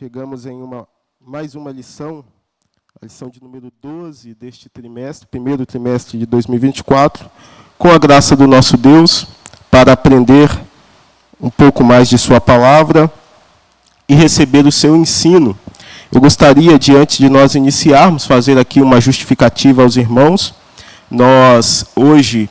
Chegamos em mais uma lição, a lição de número 12 deste trimestre, primeiro trimestre de 2024, com a graça do nosso Deus, para aprender um pouco mais de sua palavra e receber o seu ensino. Eu gostaria, diante de nós iniciarmos, fazer aqui uma justificativa aos irmãos. Nós, hoje,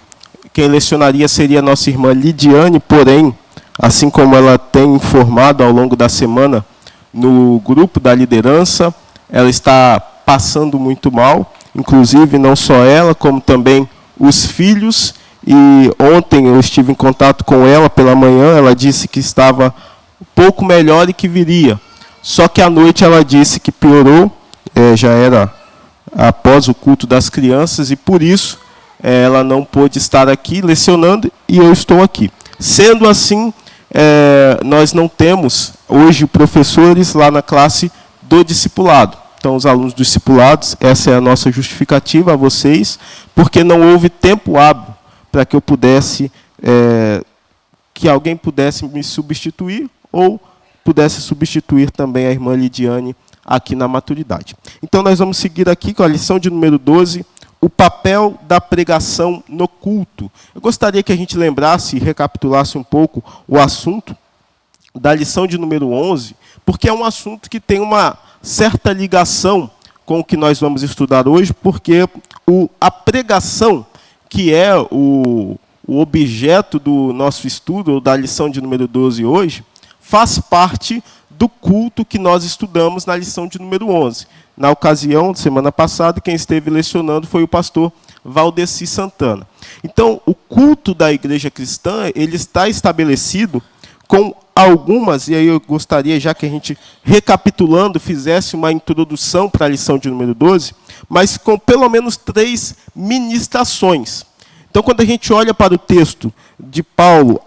quem lecionaria seria a nossa irmã Lidiane, porém, assim como ela tem informado ao longo da semana no grupo da liderança, ela está passando muito mal, inclusive não só ela, como também os filhos. E ontem eu estive em contato com ela pela manhã, ela disse que estava um pouco melhor e que viria. Só que à noite ela disse que piorou, já era após o culto das crianças, e por isso ela não pôde estar aqui lecionando e eu estou aqui. Sendo assim, nós não temos hoje professores lá na classe do discipulado. Então, os alunos dos discipulados, essa é a nossa justificativa a vocês, porque não houve tempo hábil para que eu pudesse, que alguém pudesse me substituir ou pudesse substituir também a irmã Lidiane aqui na maturidade. Então, nós vamos seguir aqui com a lição de número 12, o papel da pregação no culto. Eu gostaria que a gente lembrasse e recapitulasse um pouco o assunto da lição de número 11, porque é um assunto que tem uma certa ligação com o que nós vamos estudar hoje, porque a pregação, que é o objeto do nosso estudo, ou da lição de número 12 hoje, faz parte do culto que nós estudamos na lição de número 11. Na ocasião, semana passada, quem esteve lecionando foi o pastor Valdeci Santana. Então, o culto da igreja cristã, ele está estabelecido com algumas, e aí eu gostaria, já que a gente, recapitulando, fizesse uma introdução para a lição de número 12, mas com pelo menos 3 ministrações. Então, quando a gente olha para o texto de Paulo,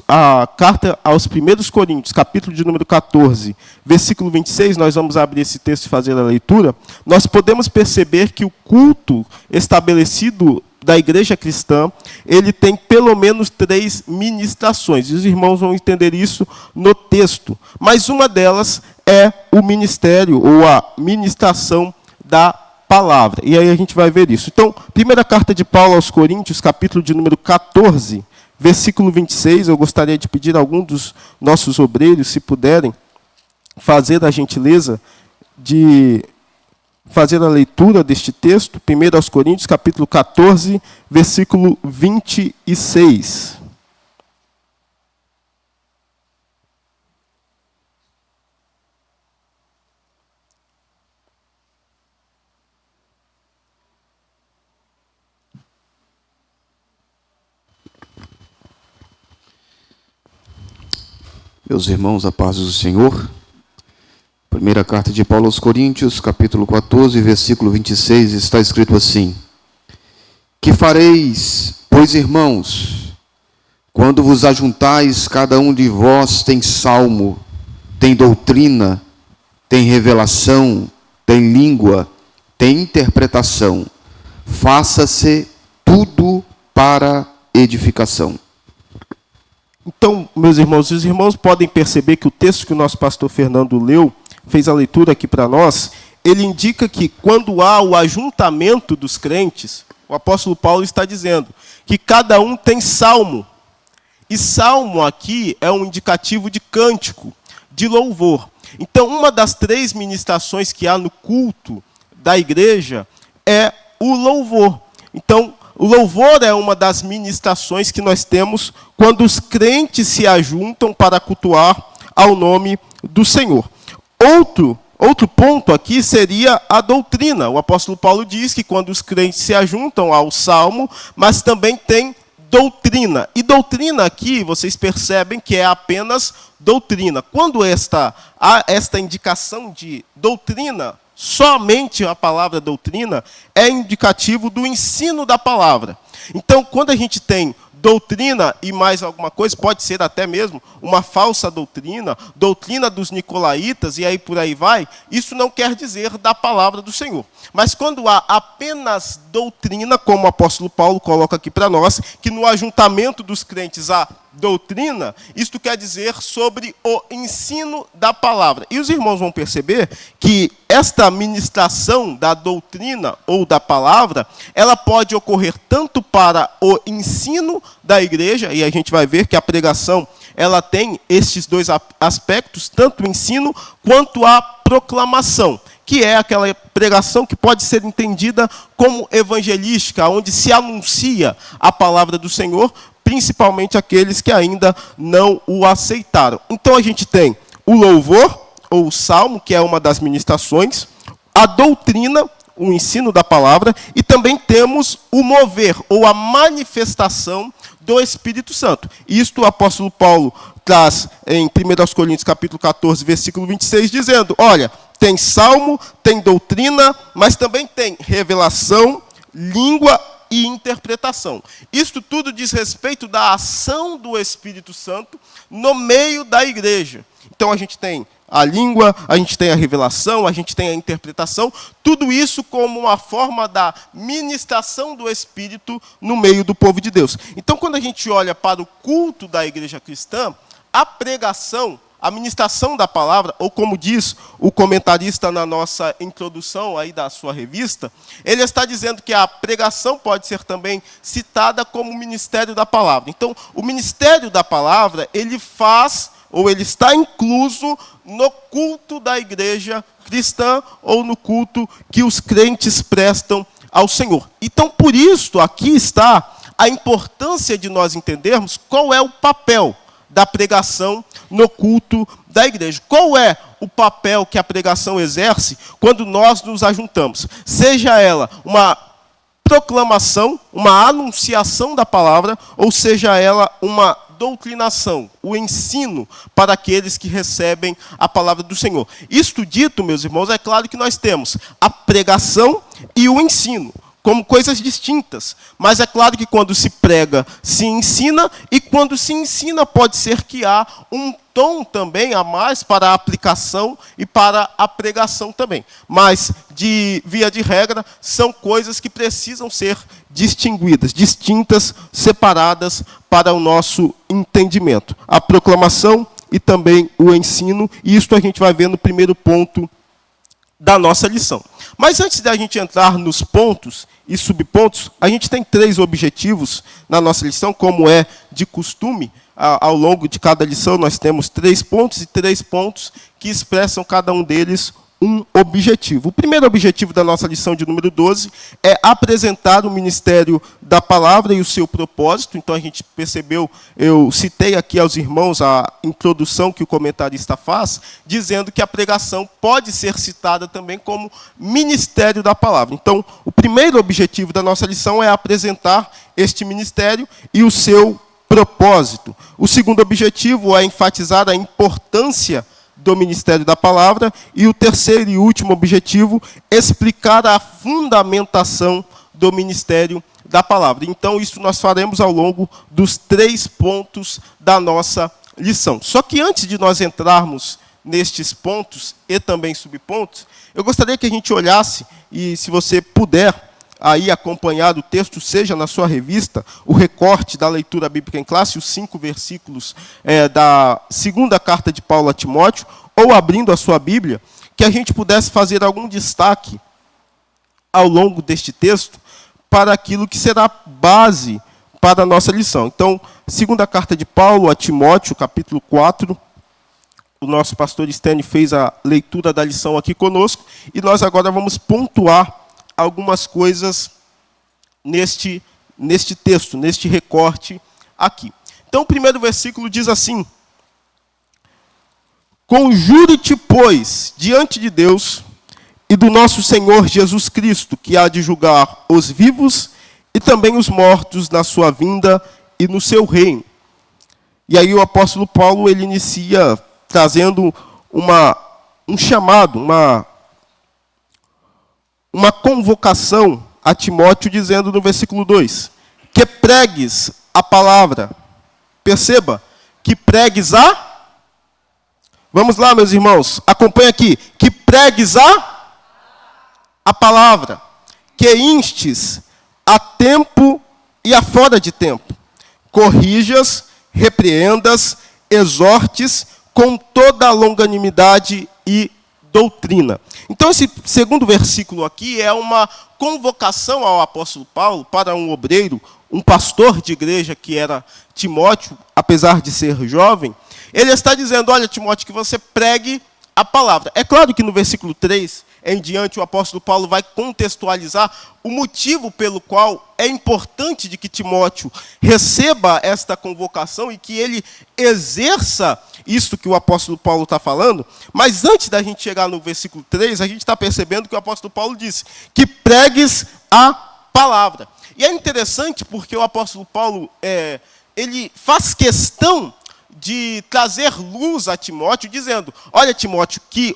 a carta aos 1 Coríntios, capítulo de número 14, versículo 26, nós vamos abrir esse texto e fazer a leitura, nós podemos perceber que o culto estabelecido da igreja cristã, ele tem pelo menos 3 ministrações. E os irmãos vão entender isso no texto. Mas uma delas é o ministério, ou a ministração da palavra. E aí a gente vai ver isso. Então, primeira carta de Paulo aos Coríntios, capítulo de número 14, versículo 26, eu gostaria de pedir a algum dos nossos obreiros, se puderem, fazer a gentileza de fazer a leitura deste texto, 1 aos Coríntios, capítulo 14, versículo 26. Meus irmãos, a paz do Senhor. Primeira carta de Paulo aos Coríntios, capítulo 14, versículo 26, está escrito assim: Que fareis, pois, irmãos, quando vos ajuntais, cada um de vós tem salmo, tem doutrina, tem revelação, tem língua, tem interpretação. Faça-se tudo para edificação. Então, meus irmãos, os irmãos podem perceber que o texto que o nosso pastor Fernando leu, fez a leitura aqui para nós, ele indica que quando há o ajuntamento dos crentes, o apóstolo Paulo está dizendo que cada um tem salmo. E salmo aqui é um indicativo de cântico, de louvor. Então, uma das 3 ministrações que há no culto da igreja é o louvor. Então, o louvor é uma das ministrações que nós temos quando os crentes se ajuntam para cultuar ao nome do Senhor. Outro ponto aqui seria a doutrina. O apóstolo Paulo diz que quando os crentes se ajuntam ao salmo, mas também tem doutrina. E doutrina aqui, vocês percebem que é apenas doutrina. Quando há esta indicação de doutrina, somente a palavra doutrina é indicativo do ensino da palavra. Então, quando a gente tem doutrina e mais alguma coisa, pode ser até mesmo uma falsa doutrina, doutrina dos nicolaítas, e aí por aí vai, isso não quer dizer da palavra do Senhor. Mas quando há apenas doutrina, como o apóstolo Paulo coloca aqui para nós, que no ajuntamento dos crentes há doutrina, isto quer dizer sobre o ensino da palavra. E os irmãos vão perceber que esta ministração da doutrina ou da palavra, ela pode ocorrer tanto para o ensino da igreja, e a gente vai ver que a pregação ela tem estes dois aspectos, tanto o ensino quanto a proclamação, que é aquela pregação que pode ser entendida como evangelística, onde se anuncia a palavra do Senhor, principalmente aqueles que ainda não o aceitaram. Então a gente tem o louvor, ou o salmo, que é uma das ministrações, a doutrina, o ensino da palavra, e também temos o mover, ou a manifestação do Espírito Santo. Isto o apóstolo Paulo traz em 1 Coríntios capítulo 14, versículo 26, dizendo, olha, tem salmo, tem doutrina, mas também tem revelação, língua e interpretação. Isto tudo diz respeito da ação do Espírito Santo no meio da igreja. Então a gente tem a língua, a gente tem a revelação, a gente tem a interpretação, tudo isso como uma forma da ministração do Espírito no meio do povo de Deus. Então quando a gente olha para o culto da igreja cristã, a pregação, a ministração da palavra, ou como diz o comentarista na nossa introdução aí da sua revista, ele está dizendo que a pregação pode ser também citada como o ministério da palavra. Então, o ministério da palavra, ele faz, ou ele está incluso no culto da igreja cristã, ou no culto que os crentes prestam ao Senhor. Então, por isso, aqui está a importância de nós entendermos qual é o papel da pregação no culto da igreja. Qual é o papel que a pregação exerce quando nós nos ajuntamos? Seja ela uma proclamação, uma anunciação da palavra, ou seja ela uma doutrinação, o ensino para aqueles que recebem a palavra do Senhor. Isto dito, meus irmãos, é claro que nós temos a pregação e o ensino como coisas distintas. Mas é claro que quando se prega, se ensina, e quando se ensina, pode ser que há um tom também a mais para a aplicação e para a pregação também. Mas, via de regra, são coisas que precisam ser distinguidas, distintas, separadas para o nosso entendimento. A proclamação e também o ensino, e isto a gente vai ver no primeiro ponto da nossa lição. Mas antes da gente entrar nos pontos e subpontos, a gente tem 3 objetivos na nossa lição, como é de costume. Ao longo de cada lição nós temos 3 pontos e 3 pontos que expressam cada um deles um objetivo. O primeiro objetivo da nossa lição de número 12 é apresentar o ministério da palavra e o seu propósito. Então a gente percebeu, eu citei aqui aos irmãos a introdução que o comentarista faz, dizendo que a pregação pode ser citada também como ministério da palavra. Então, o primeiro objetivo da nossa lição é apresentar este ministério e o seu propósito. O segundo objetivo é enfatizar a importância do ministério da palavra, e o terceiro e último objetivo, explicar a fundamentação do ministério da palavra. Então, isso nós faremos ao longo dos 3 pontos da nossa lição. Só que antes de nós entrarmos nestes pontos e também subpontos, eu gostaria que a gente olhasse, e se você puder aí acompanhar o texto, seja na sua revista, o recorte da leitura bíblica em classe, os 5 versículos da segunda carta de Paulo a Timóteo, ou abrindo a sua Bíblia, que a gente pudesse fazer algum destaque ao longo deste texto para aquilo que será base para a nossa lição. Então, segunda carta de Paulo a Timóteo, capítulo 4, o nosso pastor Stênio fez a leitura da lição aqui conosco, e nós agora vamos pontuar algumas coisas neste texto, neste recorte aqui. Então, o primeiro versículo diz assim: conjure-te, pois, diante de Deus e do nosso Senhor Jesus Cristo, que há de julgar os vivos e também os mortos na sua vinda e no seu reino. E aí o apóstolo Paulo, ele inicia trazendo um chamado, uma convocação a Timóteo, dizendo no versículo 2, que pregues a palavra. Perceba, que pregues Vamos lá, meus irmãos, acompanha aqui. Que pregues a palavra, que instes a tempo e a fora de tempo, corrijas, repreendas, exortes com toda a longanimidade e doutrina. Então, esse segundo versículo aqui é uma convocação ao apóstolo Paulo para um obreiro, um pastor de igreja que era Timóteo, apesar de ser jovem. Ele está dizendo, olha, Timóteo, que você pregue a palavra. É claro que no versículo 3 em diante, o apóstolo Paulo vai contextualizar o motivo pelo qual é importante de que Timóteo receba esta convocação e que ele exerça isso que o apóstolo Paulo está falando. Mas antes da gente chegar no versículo 3, a gente está percebendo que o apóstolo Paulo disse que pregues a palavra. E é interessante porque o apóstolo Paulo ele faz questão de trazer luz a Timóteo, dizendo, olha, Timóteo, que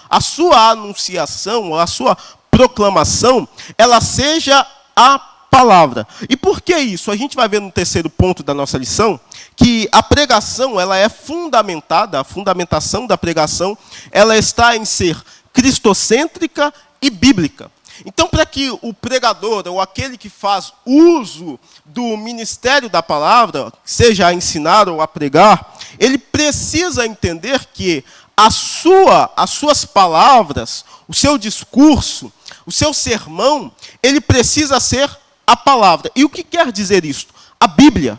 a sua anunciação, a sua proclamação, ela seja a palavra. E por que isso? A gente vai ver no terceiro ponto da nossa lição, que a pregação, ela é fundamentada, a fundamentação da pregação, ela está em ser cristocêntrica e bíblica. Então, para que o pregador, ou aquele que faz uso do ministério da palavra, seja a ensinar ou a pregar, ele precisa entender que as suas palavras, o seu discurso, o seu sermão, ele precisa ser a palavra. E o que quer dizer isso? A Bíblia.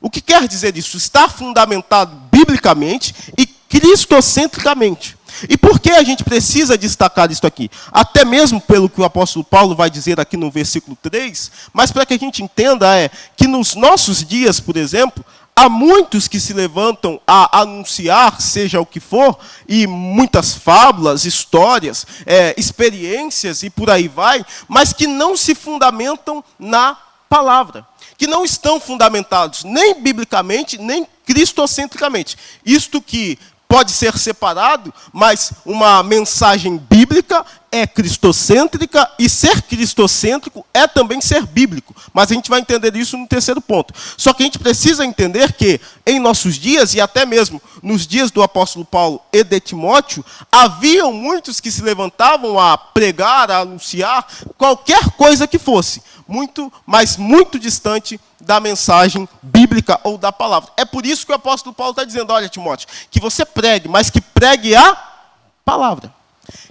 O que quer dizer isso? Está fundamentado biblicamente e cristocentricamente. E por que a gente precisa destacar isso aqui? Até mesmo pelo que o apóstolo Paulo vai dizer aqui no versículo 3, mas para que a gente entenda que nos nossos dias, por exemplo, há muitos que se levantam a anunciar, seja o que for, e muitas fábulas, histórias, experiências e por aí vai, mas que não se fundamentam na palavra, que não estão fundamentados nem biblicamente, nem cristocentricamente. Isto que pode ser separado, mas uma mensagem bíblica é cristocêntrica e ser cristocêntrico é também ser bíblico. Mas a gente vai entender isso no terceiro ponto. Só que a gente precisa entender que em nossos dias, e até mesmo nos dias do apóstolo Paulo e de Timóteo, haviam muitos que se levantavam a pregar, a anunciar qualquer coisa que fosse, mas muito distante da mensagem bíblica ou da palavra. É por isso que o apóstolo Paulo está dizendo, olha, Timóteo, que você pregue, mas que pregue a palavra.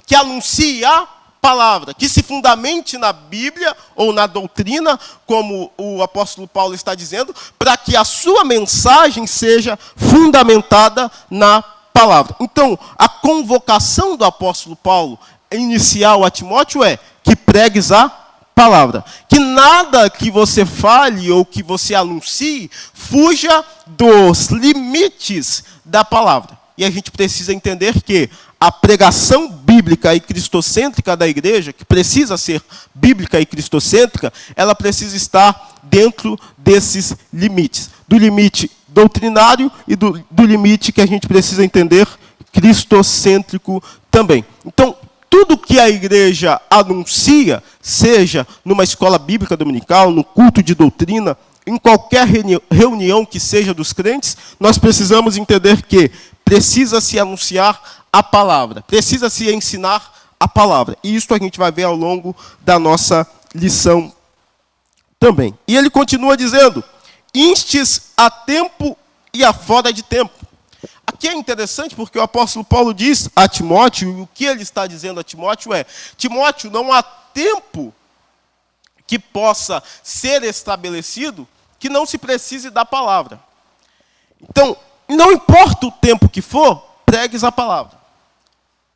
Que anuncie a palavra, que se fundamente na Bíblia ou na doutrina, como o apóstolo Paulo está dizendo, para que a sua mensagem seja fundamentada na palavra. Então, a convocação do apóstolo Paulo inicial a Timóteo é que pregues a palavra. Que nada que você fale ou que você anuncie fuja dos limites da palavra. E a gente precisa entender que a pregação bíblica e cristocêntrica da igreja, que precisa ser bíblica e cristocêntrica, ela precisa estar dentro desses limites. Do limite doutrinário e do limite que a gente precisa entender cristocêntrico também. Então, tudo que a igreja anuncia, seja numa escola bíblica dominical, no culto de doutrina, em qualquer reunião que seja dos crentes, nós precisamos entender que precisa se anunciar a palavra, precisa se ensinar a palavra. E isso a gente vai ver ao longo da nossa lição também. E ele continua dizendo, instes a tempo e a fora de tempo. Aqui é interessante porque o apóstolo Paulo diz a Timóteo, e o que ele está dizendo a Timóteo é, Timóteo, não há tempo que possa ser estabelecido que não se precise da palavra. Então, não importa o tempo que for, pregues a palavra.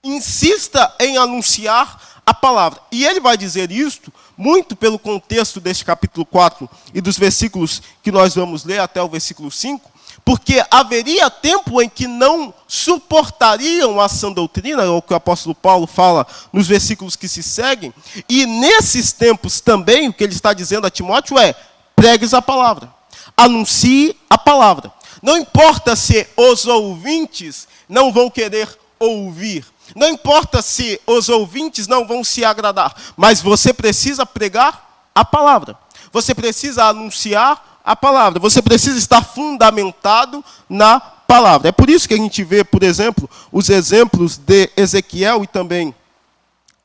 Insista em anunciar a palavra. E ele vai dizer isto muito pelo contexto deste capítulo 4 e dos versículos que nós vamos ler até o versículo 5, porque haveria tempo em que não suportariam a sã doutrina, o que o apóstolo Paulo fala nos versículos que se seguem, e nesses tempos também, o que ele está dizendo a Timóteo é, pregues a palavra, anuncie a palavra. Não importa se os ouvintes não vão querer ouvir, não importa se os ouvintes não vão se agradar, mas você precisa pregar a palavra, você precisa anunciar a palavra, você precisa estar fundamentado na palavra. É por isso que a gente vê, por exemplo, os exemplos de Ezequiel e também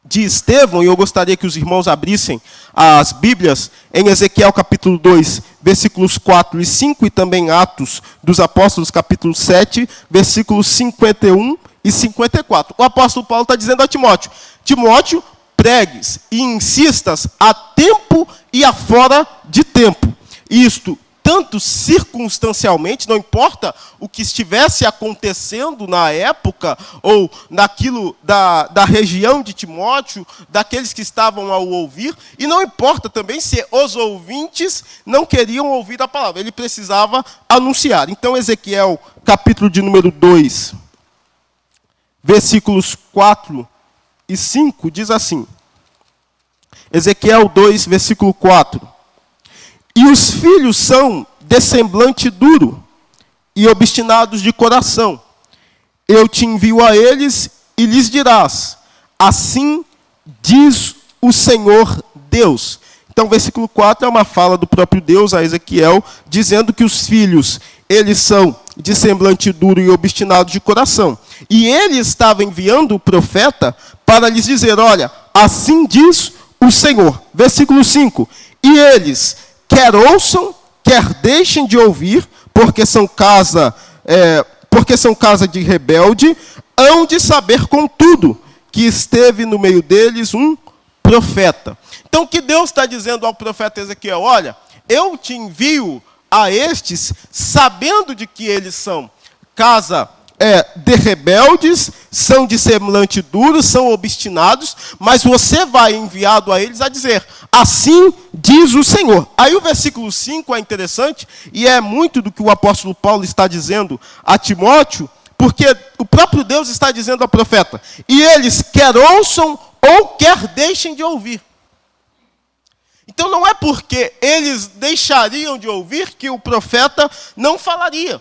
de Estevão, e eu gostaria que os irmãos abrissem as Bíblias em Ezequiel capítulo 2, versículos 4 e 5, e também Atos dos Apóstolos capítulo 7, versículos 51 e 54. O apóstolo Paulo está dizendo a Timóteo: Timóteo, pregues e insistas a tempo e a fora de tempo. Isto tanto circunstancialmente, não importa o que estivesse acontecendo na época, ou naquilo da região de Timóteo, daqueles que estavam ao ouvir, e não importa também se os ouvintes não queriam ouvir a palavra, ele precisava anunciar. Então, Ezequiel, capítulo de número 2, versículos 4 e 5, diz assim, Ezequiel 2, versículo 4, e os filhos são de semblante duro e obstinados de coração. Eu te envio a eles e lhes dirás, assim diz o Senhor Deus. Então, versículo 4 é uma fala do próprio Deus a Ezequiel, dizendo que os filhos, eles são de semblante duro e obstinados de coração. E ele estava enviando o profeta para lhes dizer, olha, assim diz o Senhor. Versículo 5, e eles quer ouçam, quer deixem de ouvir, porque são casa de rebelde, hão de saber, contudo, que esteve no meio deles um profeta. Então, o que Deus está dizendo ao profeta Ezequiel? Olha, eu te envio a estes, sabendo de que eles são casa de rebeldes, são de semblante duro, são obstinados, mas você vai enviado a eles a dizer, assim diz o Senhor. Aí o versículo 5 é interessante, e é muito do que o apóstolo Paulo está dizendo a Timóteo, porque o próprio Deus está dizendo ao profeta, e eles quer ouçam ou quer deixem de ouvir. Então não é porque eles deixariam de ouvir que o profeta não falaria,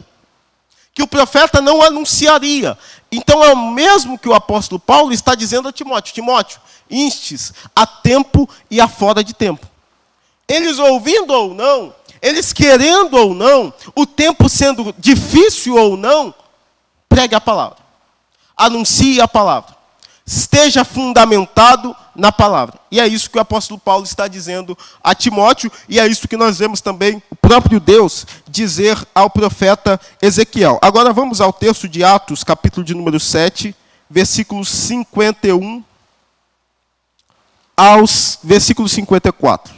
que o profeta não anunciaria. Então é o mesmo que o apóstolo Paulo está dizendo a Timóteo. Timóteo, instes a tempo e a fora de tempo. Eles ouvindo ou não, eles querendo ou não, o tempo sendo difícil ou não, pregue a palavra. Anuncie a palavra. Esteja fundamentado na palavra. E é isso que o apóstolo Paulo está dizendo a Timóteo, e é isso que nós vemos também o próprio Deus dizer ao profeta Ezequiel. Agora vamos ao texto de Atos, capítulo de número 7, versículos 51 aos versículos 54.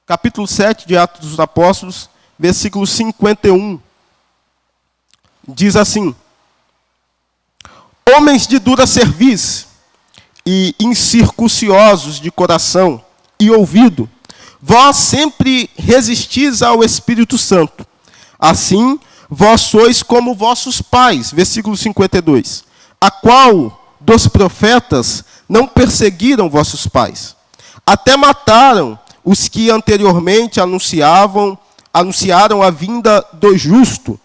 Capítulo 7 de Atos dos Apóstolos, versículo 51. Diz assim, homens de dura cerviz e incircunciosos de coração e ouvido, vós sempre resistis ao Espírito Santo. Assim, vós sois como vossos pais. Versículo 52. A qual dos profetas não perseguiram vossos pais? Até mataram os que anteriormente anunciaram a vinda do justo,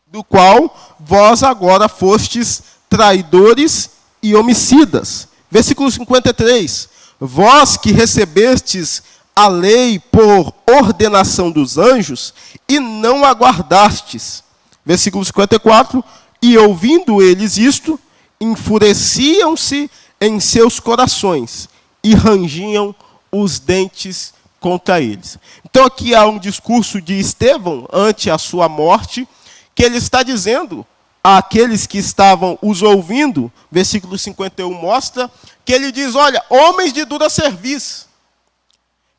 do qual vós agora fostes traidores e homicidas. Versículo 53. Vós que recebestes a lei por ordenação dos anjos e não aguardastes. Versículo 54. E ouvindo eles isto, enfureciam-se em seus corações e rangiam os dentes contra eles. Então aqui há um discurso de Estevão ante a sua morte, que ele está dizendo àqueles que estavam os ouvindo, versículo 51 mostra, que ele diz, olha, homens de dura cerviz,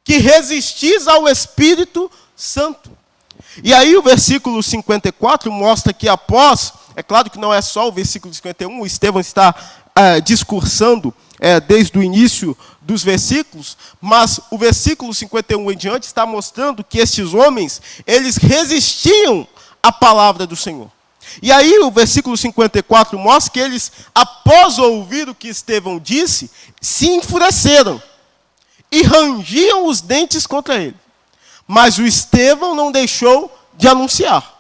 que resistis ao Espírito Santo. E aí o versículo 54 mostra que após, é claro que não é só o versículo 51, o Estevão está discursando desde o início dos versículos, mas o versículo 51 em diante está mostrando que estes homens, eles resistiam à palavra do Senhor. E aí o versículo 54 mostra que eles, após ouvir o que Estevão disse, se enfureceram e rangiam os dentes contra ele. Mas o Estevão não deixou de anunciar.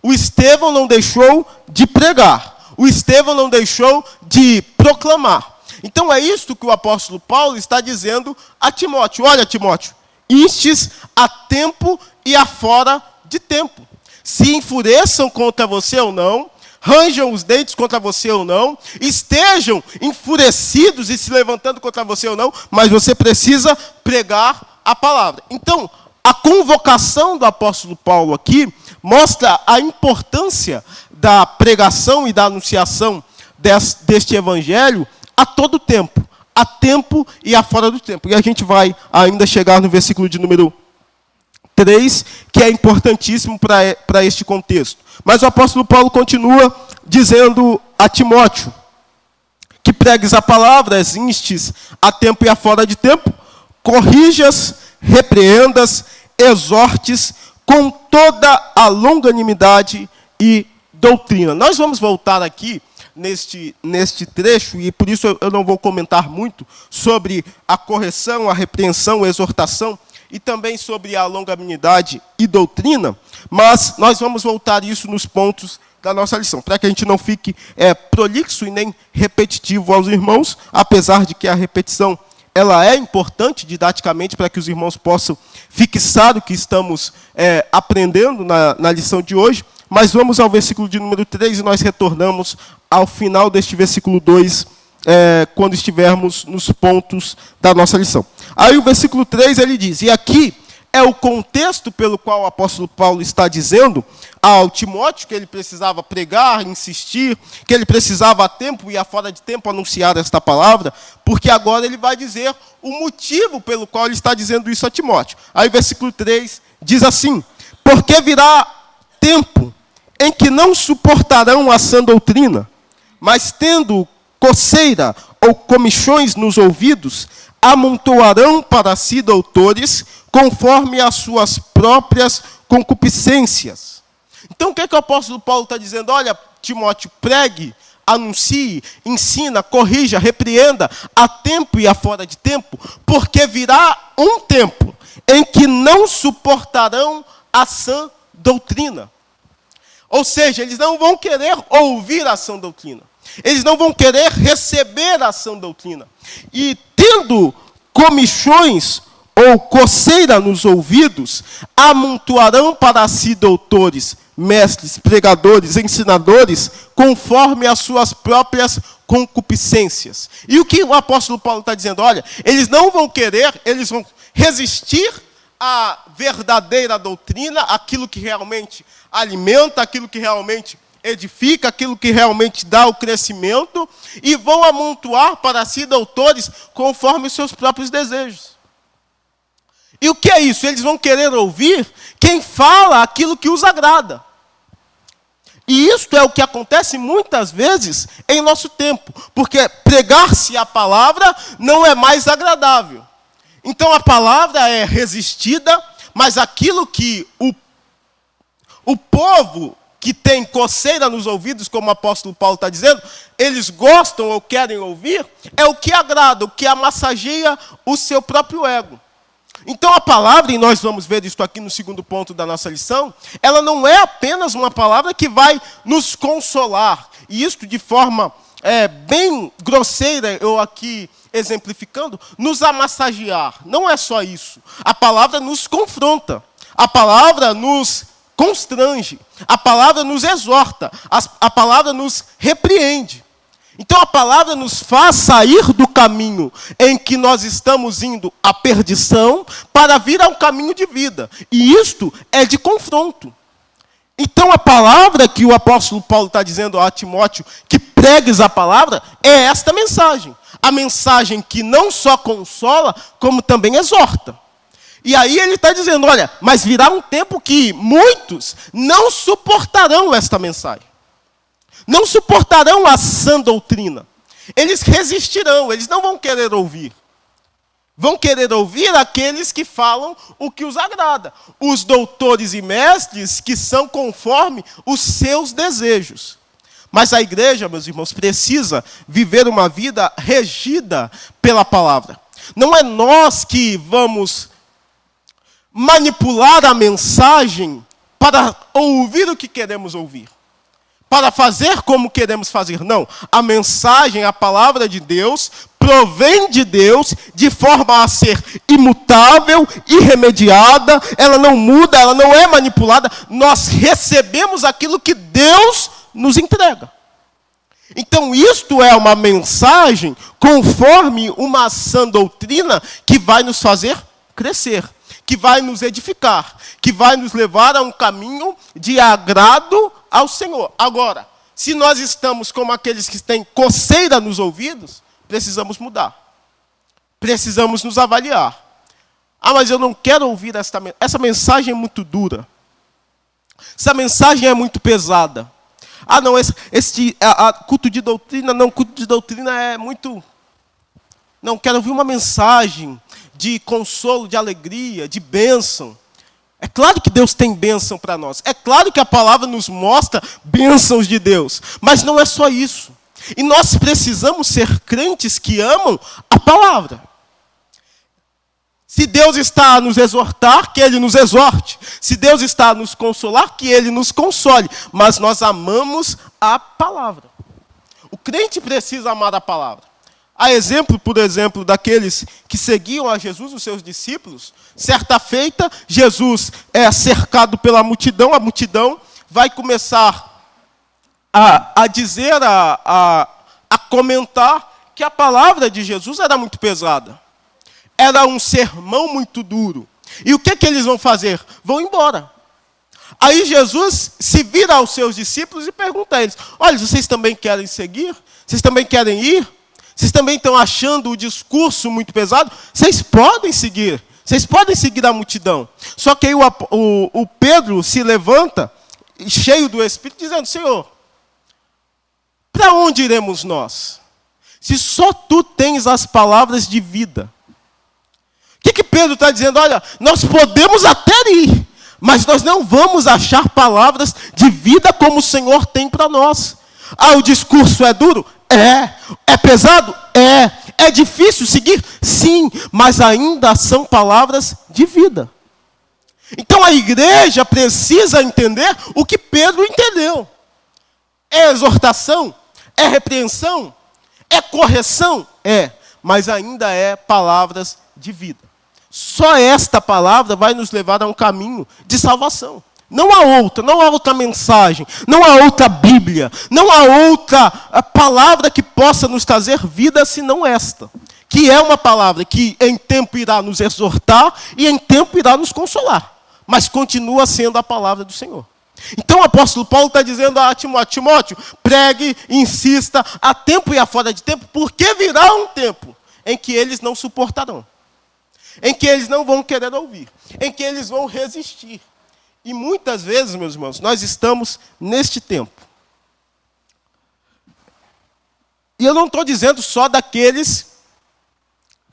O Estevão não deixou de pregar. O Estevão não deixou de proclamar. Então é isto que o apóstolo Paulo está dizendo a Timóteo. Olha, Timóteo, instes a tempo e a fora de tempo. Se enfureçam contra você ou não, ranjam os dentes contra você ou não, estejam enfurecidos e se levantando contra você ou não, mas você precisa pregar a palavra. Então, a convocação do apóstolo Paulo aqui mostra a importância da pregação e da anunciação deste evangelho a todo tempo. A tempo e a fora do tempo. E a gente vai ainda chegar no versículo de número 3, que é importantíssimo para este contexto. Mas o apóstolo Paulo continua dizendo a Timóteo que pregues a palavra, as instes a tempo e a fora de tempo, corrijas, repreendas, exortes com toda a longanimidade e doutrina. Nós vamos voltar aqui neste trecho, e por isso eu não vou comentar muito sobre a correção, a repreensão, a exortação, e também sobre a longanimidade e doutrina, mas nós vamos voltar isso nos pontos da nossa lição, para que a gente não fique prolixo e nem repetitivo aos irmãos, apesar de que a repetição ela é importante didaticamente para que os irmãos possam fixar o que estamos aprendendo na lição de hoje. Mas vamos ao versículo de número 3 e nós retornamos ao final deste versículo 2, quando estivermos nos pontos da nossa lição. Aí o versículo 3 ele diz, e aqui é o contexto pelo qual o apóstolo Paulo está dizendo ao Timóteo que ele precisava pregar, insistir, que ele precisava a tempo e a fora de tempo anunciar esta palavra, porque agora ele vai dizer o motivo pelo qual ele está dizendo isso a Timóteo. Aí o versículo 3 diz assim, porque virá tempo em que não suportarão a sã doutrina, mas tendo coceira ou comichões nos ouvidos, amontoarão para si doutores, conforme as suas próprias concupiscências. Então, o que o apóstolo Paulo está dizendo? Olha, Timóteo, pregue, anuncie, ensina, corrija, repreenda, a tempo e a fora de tempo, porque virá um tempo em que não suportarão a sã doutrina. Ou seja, eles não vão querer ouvir a sã doutrina. Eles não vão querer receber a sã doutrina. E tendo comichões ou coceira nos ouvidos, amontoarão para si doutores, mestres, pregadores, ensinadores, conforme as suas próprias concupiscências. E o que o apóstolo Paulo está dizendo? Olha, eles não vão querer, eles vão resistir à verdadeira doutrina, aquilo que realmente alimenta, aquilo que realmente edifica, aquilo que realmente dá o crescimento, e vão amontoar para si doutores conforme os seus próprios desejos. E o que é isso? Eles vão querer ouvir quem fala aquilo que os agrada. E isto é o que acontece muitas vezes em nosso tempo, porque pregar-se a palavra não é mais agradável. Então a palavra é resistida, mas aquilo que o povo que tem coceira nos ouvidos, como o apóstolo Paulo está dizendo, eles gostam ou querem ouvir, é o que agrada, o que amassageia o seu próprio ego. Então a palavra, e nós vamos ver isso aqui no segundo ponto da nossa lição, ela não é apenas uma palavra que vai nos consolar, e isto de forma bem grosseira, eu aqui exemplificando, nos amassagear. Não é só isso. A palavra nos confronta, a palavra nos constrange, a palavra nos exorta, a palavra nos repreende. Então a palavra nos faz sair do caminho em que nós estamos indo à perdição para vir a um caminho de vida. E isto é de confronto. Então a palavra que o apóstolo Paulo está dizendo a Timóteo, que pregues a palavra, é esta mensagem. A mensagem que não só consola, como também exorta. E aí ele está dizendo, olha, mas virá um tempo que muitos não suportarão esta mensagem. Não suportarão a sã doutrina. Eles resistirão, eles não vão querer ouvir. Vão querer ouvir aqueles que falam o que os agrada. Os doutores e mestres que são conforme os seus desejos. Mas a igreja, meus irmãos, precisa viver uma vida regida pela palavra. Não é nós que vamos manipular a mensagem para ouvir o que queremos ouvir, para fazer como queremos fazer. Não, a mensagem, a palavra de Deus, provém de Deus de forma a ser imutável, irremediada, ela não muda, ela não é manipulada. Nós recebemos aquilo que Deus nos entrega. Então, isto é uma mensagem conforme uma sã doutrina que vai nos fazer crescer, que vai nos edificar, que vai nos levar a um caminho de agrado ao Senhor. Agora, se nós estamos como aqueles que têm coceira nos ouvidos, precisamos mudar. Precisamos nos avaliar. Ah, mas eu não quero ouvir essa mensagem é muito dura. Essa mensagem é muito pesada. Ah, não, culto de doutrina, não, culto de doutrina é muito... Não, quero ouvir uma mensagem de consolo, de alegria, de bênção. É claro que Deus tem bênção para nós. É claro que a palavra nos mostra bênçãos de Deus. Mas não é só isso. E nós precisamos ser crentes que amam a palavra. Se Deus está a nos exortar, que Ele nos exorte. Se Deus está a nos consolar, que Ele nos console. Mas nós amamos a palavra. O crente precisa amar a palavra. Há exemplo, por exemplo, daqueles que seguiam a Jesus, os seus discípulos. Certa feita, Jesus é cercado pela multidão. A multidão vai começar a dizer, a comentar que a palavra de Jesus era muito pesada. Era um sermão muito duro. E o que eles vão fazer? Vão embora. Aí Jesus se vira aos seus discípulos e pergunta a eles: olha, vocês também querem seguir? Vocês também querem ir? Vocês também estão achando o discurso muito pesado? Vocês podem seguir. Vocês podem seguir a multidão. Só que aí o Pedro se levanta, cheio do Espírito, dizendo: Senhor, para onde iremos nós? Se só tu tens as palavras de vida. O que Pedro está dizendo? Olha, nós podemos até ir, mas nós não vamos achar palavras de vida como o Senhor tem para nós. Ah, o discurso é duro? É. É pesado? É. É difícil seguir? Sim, mas ainda são palavras de vida. Então a igreja precisa entender o que Pedro entendeu. É exortação? É repreensão? É correção? É. Mas ainda é palavras de vida. Só esta palavra vai nos levar a um caminho de salvação. Não há outra mensagem, não há outra Bíblia, não há outra palavra que possa nos trazer vida senão esta. Que é uma palavra que em tempo irá nos exortar e em tempo irá nos consolar. Mas continua sendo a palavra do Senhor. Então o apóstolo Paulo está dizendo a Timóteo, pregue, insista, a tempo e a fora de tempo, porque virá um tempo em que eles não suportarão. Em que eles não vão querer ouvir, em que eles vão resistir. E muitas vezes, meus irmãos, nós estamos neste tempo. E eu não estou dizendo só daqueles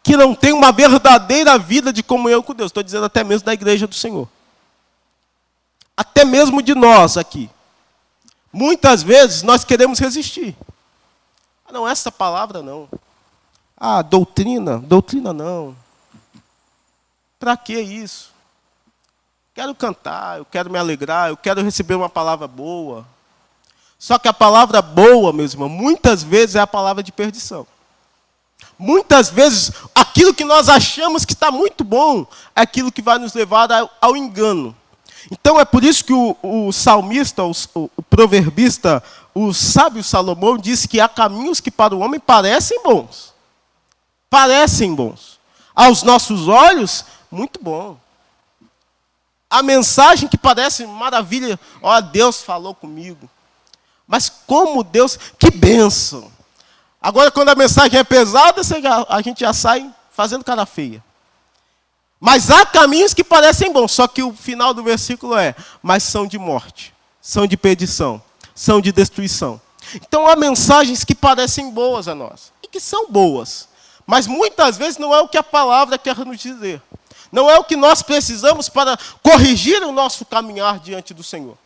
que não têm uma verdadeira vida de comunhão com Deus. Estou dizendo até mesmo da igreja do Senhor. Até mesmo de nós aqui. Muitas vezes nós queremos resistir. Ah, não, essa palavra não. Ah, doutrina não. Para que isso? Quero cantar, eu quero me alegrar, eu quero receber uma palavra boa. Só que a palavra boa, meus irmãos, muitas vezes é a palavra de perdição. Muitas vezes, aquilo que nós achamos que está muito bom, é aquilo que vai nos levar ao engano. Então é por isso que o salmista, o proverbista, o sábio Salomão disse que há caminhos que para o homem parecem bons. Parecem bons. Aos nossos olhos, muito bom. A mensagem que parece maravilha, ó, Deus falou comigo. Mas como Deus, que bênção. Agora, quando a mensagem é pesada, a gente já sai fazendo cara feia. Mas há caminhos que parecem bons, só que o final do versículo é: mas são de morte, são de perdição, são de destruição. Então há mensagens que parecem boas a nós, e que são boas. Mas muitas vezes não é o que a palavra quer nos dizer. Não é o que nós precisamos para corrigir o nosso caminhar diante do Senhor.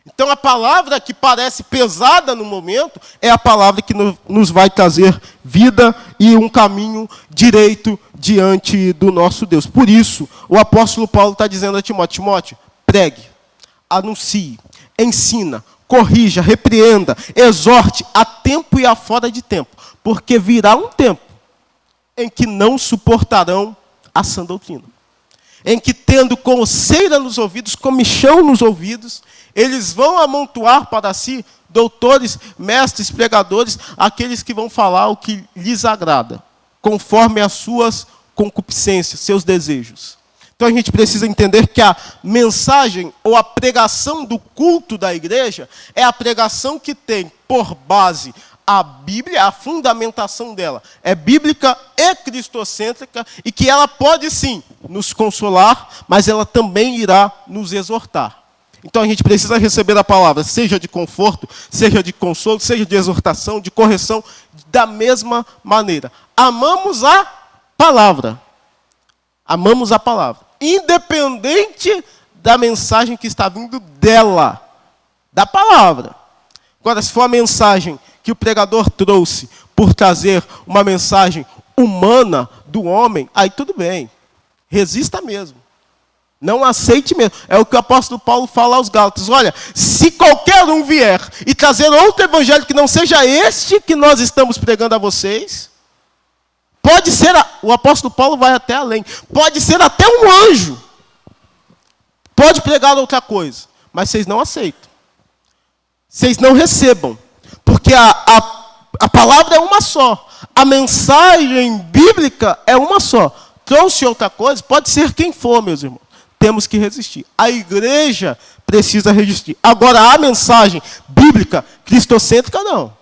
Então a palavra que parece pesada no momento é a palavra que nos vai trazer vida e um caminho direito diante do nosso Deus. Por isso, o apóstolo Paulo está dizendo a Timóteo, pregue, anuncie, ensina, corrija, repreenda, exorte a tempo e a fora de tempo. Porque virá um tempo em que não suportarão a sã doutrina. em que, tendo coceira nos ouvidos, comichão nos ouvidos, eles vão amontoar para si doutores, mestres, pregadores, aqueles que vão falar o que lhes agrada, conforme as suas concupiscências, seus desejos. Então a gente precisa entender que a mensagem ou a pregação do culto da igreja é a pregação que tem por base a Bíblia, a fundamentação dela é bíblica e cristocêntrica, e que ela pode sim nos consolar, mas ela também irá nos exortar. Então a gente precisa receber a palavra, seja de conforto, seja de consolo, seja de exortação, de correção, da mesma maneira. Amamos a palavra. Amamos a palavra. Independente da mensagem que está vindo dela, da palavra. Agora, se for a mensagem que o pregador trouxe por trazer uma mensagem humana do homem, aí tudo bem. Resista mesmo. Não aceite mesmo. É o que o apóstolo Paulo fala aos Gálatas. Olha, se qualquer um vier e trazer outro evangelho que não seja este que nós estamos pregando a vocês, pode ser, o apóstolo Paulo vai até além, pode ser até um anjo. Pode pregar outra coisa, mas vocês não aceitam. Vocês não recebam. Porque a palavra é uma só. A mensagem bíblica é uma só. Trouxe outra coisa, pode ser quem for, meus irmãos. Temos que resistir. A igreja precisa resistir. Agora, a mensagem bíblica, cristocêntrica, não.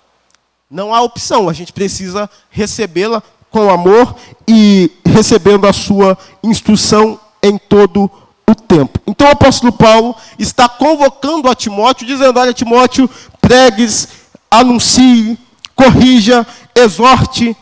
Não há opção. A gente precisa recebê-la com amor e recebendo a sua instrução em todo o tempo. Então, o apóstolo Paulo está convocando a Timóteo, dizendo: olha, Timóteo, pregues, anuncie, corrija, exorte,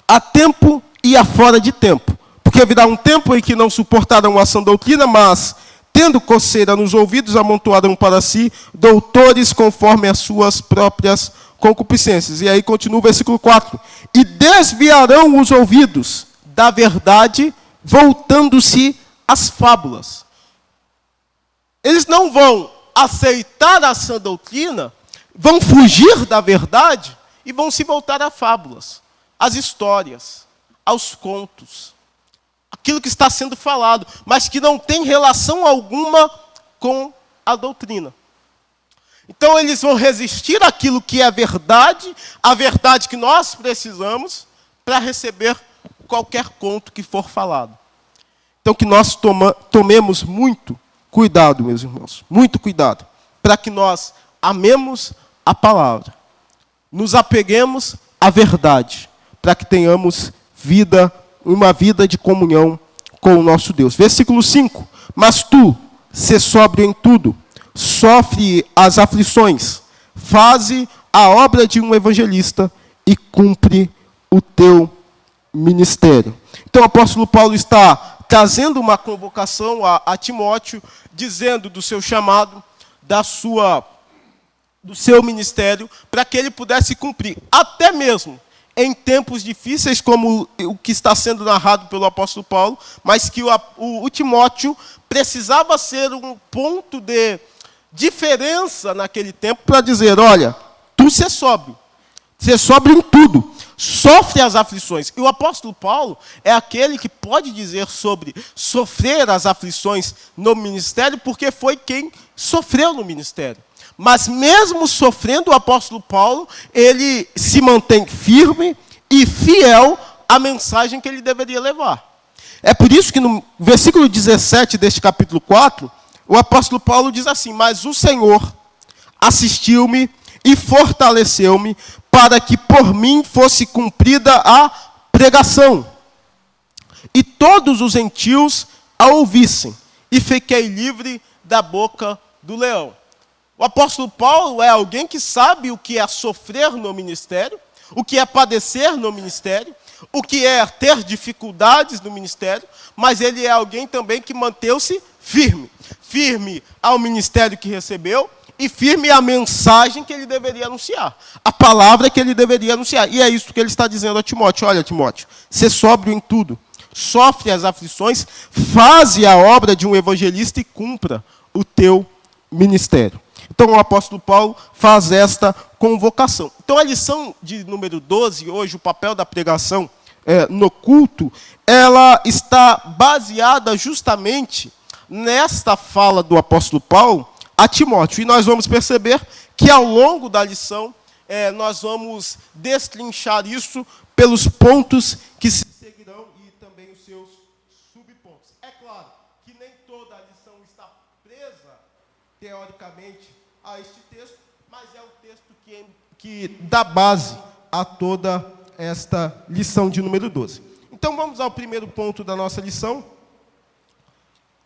a tempo e a fora de tempo. Porque virá um tempo em que não suportarão a sã doutrina, mas, tendo coceira nos ouvidos, amontoarão para si doutores conforme as suas próprias concupiscências. E aí continua o versículo 4. E desviarão os ouvidos da verdade, voltando-se às fábulas. Eles não vão aceitar a sã doutrina, vão fugir da verdade e vão se voltar a fábulas, às histórias, aos contos. Aquilo que está sendo falado, mas que não tem relação alguma com a doutrina. Então eles vão resistir àquilo que é a verdade que nós precisamos para receber qualquer conto que for falado. Então que nós tomemos muito cuidado, meus irmãos, muito cuidado, para que nós amemos a palavra, nos apeguemos à verdade, para que tenhamos uma vida de comunhão com o nosso Deus. Versículo 5. Mas tu, sê sóbrio em tudo, sofre as aflições, faze a obra de um evangelista e cumpre o teu ministério. Então o apóstolo Paulo está trazendo uma convocação a Timóteo, dizendo do seu chamado, do seu ministério, para que ele pudesse cumprir, até mesmo em tempos difíceis, como o que está sendo narrado pelo apóstolo Paulo, mas que o Timóteo precisava ser um ponto de diferença naquele tempo para dizer: olha, tu sê sóbrio em tudo, sofre as aflições. E o apóstolo Paulo é aquele que pode dizer sobre sofrer as aflições no ministério, porque foi quem sofreu no ministério. Mas mesmo sofrendo, o apóstolo Paulo, ele se mantém firme e fiel à mensagem que ele deveria levar. É por isso que no versículo 17 deste capítulo 4, o apóstolo Paulo diz assim: mas o Senhor assistiu-me e fortaleceu-me para que por mim fosse cumprida a pregação. E todos os gentios a ouvissem, e fiquei livre da boca do leão. O apóstolo Paulo é alguém que sabe o que é sofrer no ministério, o que é padecer no ministério, o que é ter dificuldades no ministério, mas ele é alguém também que manteve-se firme. Firme ao ministério que recebeu e firme à mensagem que ele deveria anunciar. A palavra que ele deveria anunciar. E é isso que ele está dizendo a Timóteo. Olha, Timóteo, sê sóbrio em tudo, sofre as aflições, faze a obra de um evangelista e cumpra o teu ministério. Então o apóstolo Paulo faz esta convocação. Então a lição de número 12, hoje, o papel da pregação no culto, ela está baseada justamente nesta fala do apóstolo Paulo a Timóteo. E nós vamos perceber que ao longo da lição, nós vamos destrinchar isso pelos pontos que se seguirão e também os seus subpontos. É claro que nem toda a lição está presa, teoricamente, a este texto, mas é o texto que dá base a toda esta lição de número 12. Então vamos ao primeiro ponto da nossa lição,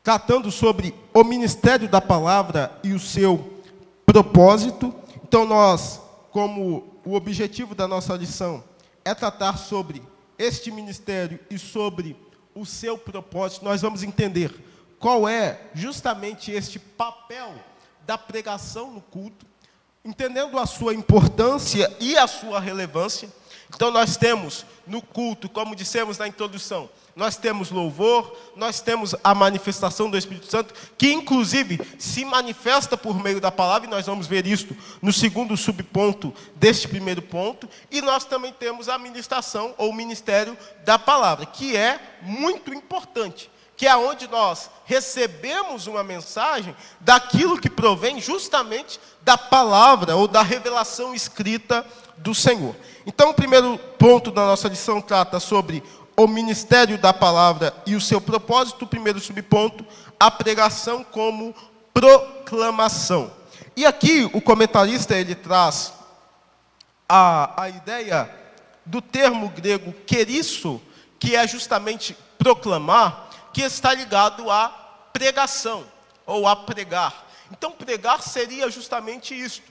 tratando sobre o ministério da palavra e o seu propósito. Então nós, como o objetivo da nossa lição é tratar sobre este ministério e sobre o seu propósito, nós vamos entender qual é justamente este papel da pregação no culto, entendendo a sua importância e a sua relevância. Então nós temos no culto, como dissemos na introdução, nós temos louvor, nós temos a manifestação do Espírito Santo, que inclusive se manifesta por meio da palavra, e nós vamos ver isso no segundo subponto deste primeiro ponto, e nós também temos a ministração ou ministério da palavra, que é muito importante, que é onde nós recebemos uma mensagem daquilo que provém justamente da palavra ou da revelação escrita do Senhor. Então, o primeiro ponto da nossa lição trata sobre o ministério da palavra e o seu propósito. O primeiro subponto, a pregação como proclamação. E aqui o comentarista ele traz a ideia do termo grego querisso, que é justamente proclamar, que está ligado à pregação, ou a pregar. Então, pregar seria justamente isto,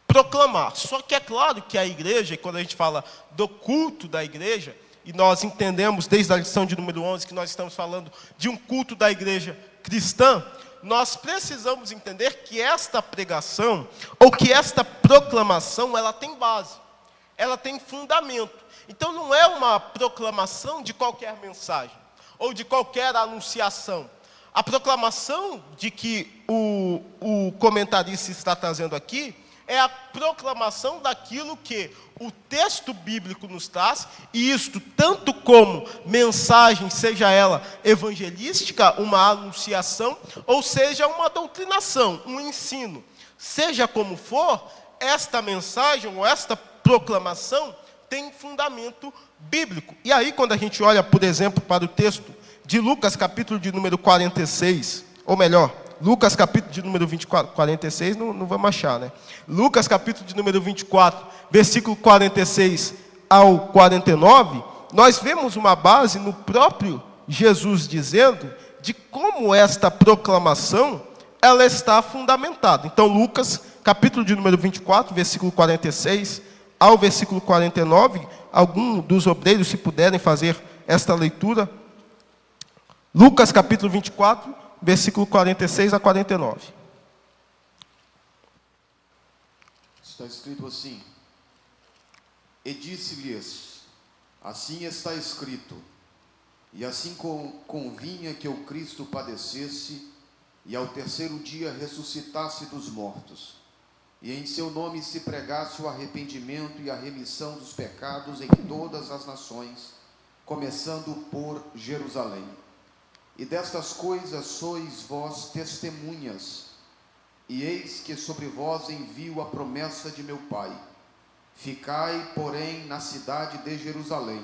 proclamar. Só que é claro que a igreja, e quando a gente fala do culto da igreja, e nós entendemos desde a lição de número 11 que nós estamos falando de um culto da igreja cristã, nós precisamos entender que esta pregação, ou que esta proclamação, ela tem base, ela tem fundamento. Então não é uma proclamação de qualquer mensagem, ou de qualquer anunciação. A proclamação de que o comentarista está trazendo aqui é a proclamação daquilo que o texto bíblico nos traz, e isto tanto como mensagem, seja ela evangelística, uma anunciação, ou seja uma doutrinação, um ensino. Seja como for, esta mensagem ou esta proclamação tem fundamento bíblico. E aí, quando a gente olha, por exemplo, para o texto de Lucas, capítulo de número 46, ou melhor, Lucas, capítulo de número 24, 46, não vamos achar, né? Lucas, capítulo de número 24, versículo 46 ao 49, nós vemos uma base no próprio Jesus dizendo de como esta proclamação, ela está fundamentada. Então, Lucas, capítulo de número 24, versículo 46 ao versículo 49, algum dos obreiros, se puderem fazer esta leitura. Lucas, capítulo 24, versículo 46 a 49. Está escrito assim: e disse-lhes, assim está escrito, e assim convinha que o Cristo padecesse, e ao terceiro dia ressuscitasse dos mortos, e em seu nome se pregasse o arrependimento e a remissão dos pecados em todas as nações, começando por Jerusalém. E destas coisas sois vós testemunhas, e eis que sobre vós envio a promessa de meu Pai. Ficai, porém, na cidade de Jerusalém,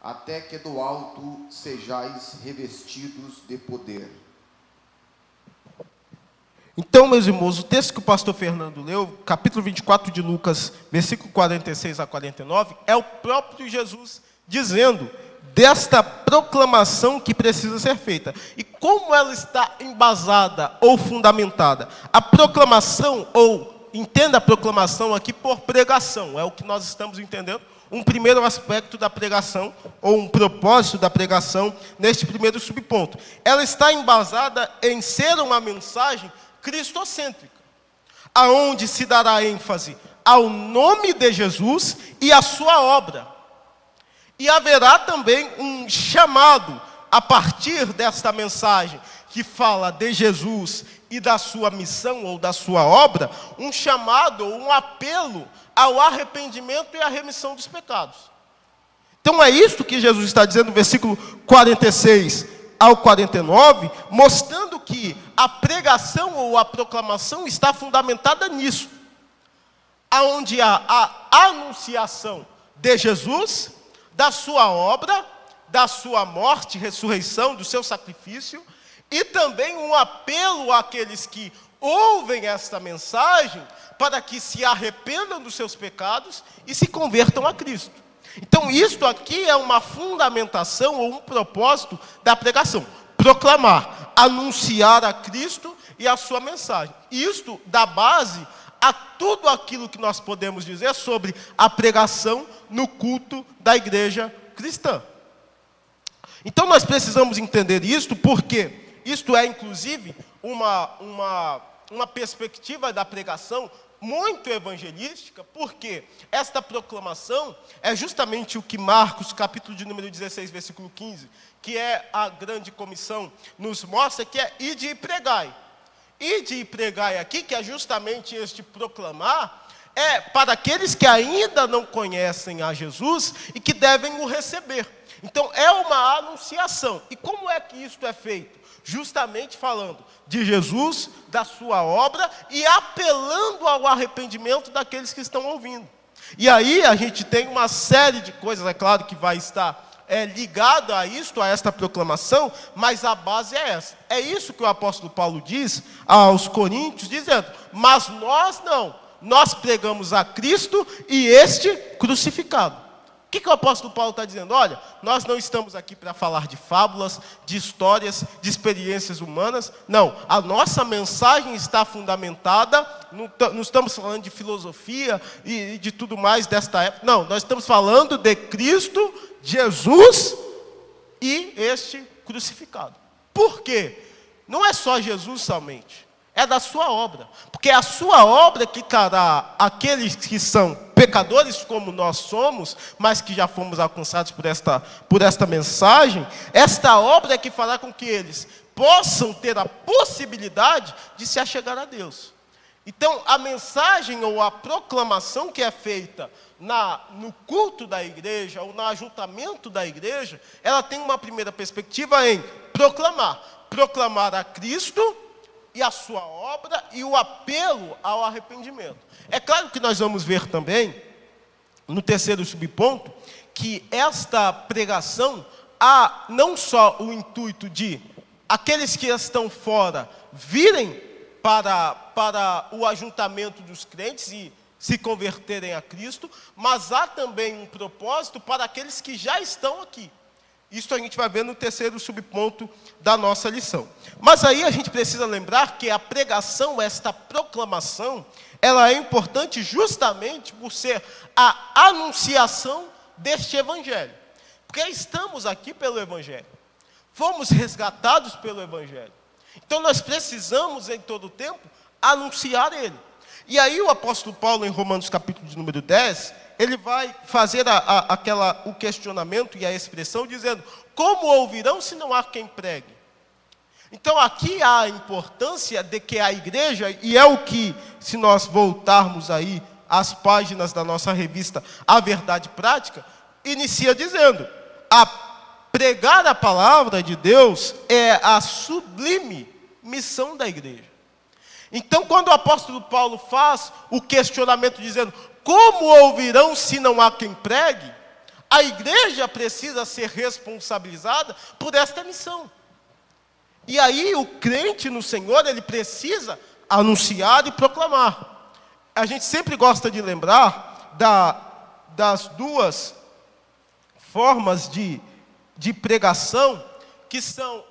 até que do alto sejais revestidos de poder. Então, meus irmãos, o texto que o pastor Fernando leu, capítulo 24 de Lucas, versículo 46 a 49, é o próprio Jesus dizendo desta proclamação que precisa ser feita. E como ela está embasada ou fundamentada? A proclamação, ou entenda a proclamação aqui por pregação, é o que nós estamos entendendo, um primeiro aspecto da pregação, ou um propósito da pregação, neste primeiro subponto. Ela está embasada em ser uma mensagem cristocêntrica, aonde se dará ênfase ao nome de Jesus e à sua obra. E haverá também um chamado, a partir desta mensagem, que fala de Jesus e da sua missão ou da sua obra, um chamado, um apelo ao arrependimento e à remissão dos pecados. Então é isso que Jesus está dizendo no versículo 46 ao 49, mostrando que a pregação ou a proclamação está fundamentada nisso, aonde há a anunciação de Jesus, da sua obra, da sua morte, ressurreição, do seu sacrifício, e também um apelo àqueles que ouvem esta mensagem para que se arrependam dos seus pecados e se convertam a Cristo. Então, isto aqui é uma fundamentação ou um propósito da pregação. Proclamar, anunciar a Cristo e a sua mensagem. Isto dá base a tudo aquilo que nós podemos dizer sobre a pregação no culto da igreja cristã. Então, nós precisamos entender isto, porque isto é, inclusive, uma perspectiva da pregação muito evangelística, porque esta proclamação é justamente o que Marcos, capítulo de número 16, versículo 15, que é a grande comissão, nos mostra, que é ide e pregai. Ide e pregai aqui, que é justamente este proclamar, é para aqueles que ainda não conhecem a Jesus e que devem o receber. Então, é uma anunciação. E como é que isto é feito? Justamente falando de Jesus, da sua obra e apelando ao arrependimento daqueles que estão ouvindo. E aí a gente tem uma série de coisas, é claro que vai estar ligado a isto, a esta proclamação, mas a base é essa. É isso que o apóstolo Paulo diz aos Coríntios, dizendo, mas nós não, nós pregamos a Cristo e este crucificado. O que o apóstolo Paulo está dizendo? Olha, nós não estamos aqui para falar de fábulas, de histórias, de experiências humanas. Não, a nossa mensagem está fundamentada, não estamos falando de filosofia e de tudo mais desta época. Não, nós estamos falando de Cristo, Jesus e este crucificado. Por quê? Não é só Jesus somente. É da sua obra, porque é a sua obra que trará aqueles que são pecadores como nós somos, mas que já fomos alcançados por esta mensagem, esta obra é que fará com que eles possam ter a possibilidade de se achegar a Deus. Então, a mensagem ou a proclamação que é feita no culto da igreja, ou no ajuntamento da igreja, ela tem uma primeira perspectiva em proclamar a Cristo e a sua obra e o apelo ao arrependimento. É claro que nós vamos ver também, no terceiro subponto, que esta pregação há não só o intuito de aqueles que estão fora virem para o ajuntamento dos crentes e se converterem a Cristo, mas há também um propósito para aqueles que já estão aqui. Isso a gente vai ver no terceiro subponto da nossa lição. Mas aí a gente precisa lembrar que a pregação, esta proclamação, ela é importante justamente por ser a anunciação deste evangelho. Porque estamos aqui pelo evangelho. Fomos resgatados pelo evangelho. Então nós precisamos em todo o tempo anunciar ele. E aí o apóstolo Paulo, em Romanos capítulo de número 10, ele vai fazer o questionamento e a expressão dizendo, como ouvirão se não há quem pregue? Então aqui há a importância de que a igreja, e é o que, se nós voltarmos aí às páginas da nossa revista A Verdade Prática, inicia dizendo, a pregar a palavra de Deus é a sublime missão da igreja. Então quando o apóstolo Paulo faz o questionamento dizendo, como ouvirão se não há quem pregue? A igreja precisa ser responsabilizada por esta missão. E aí o crente no Senhor, ele precisa anunciar e proclamar. A gente sempre gosta de lembrar das duas formas de pregação, que são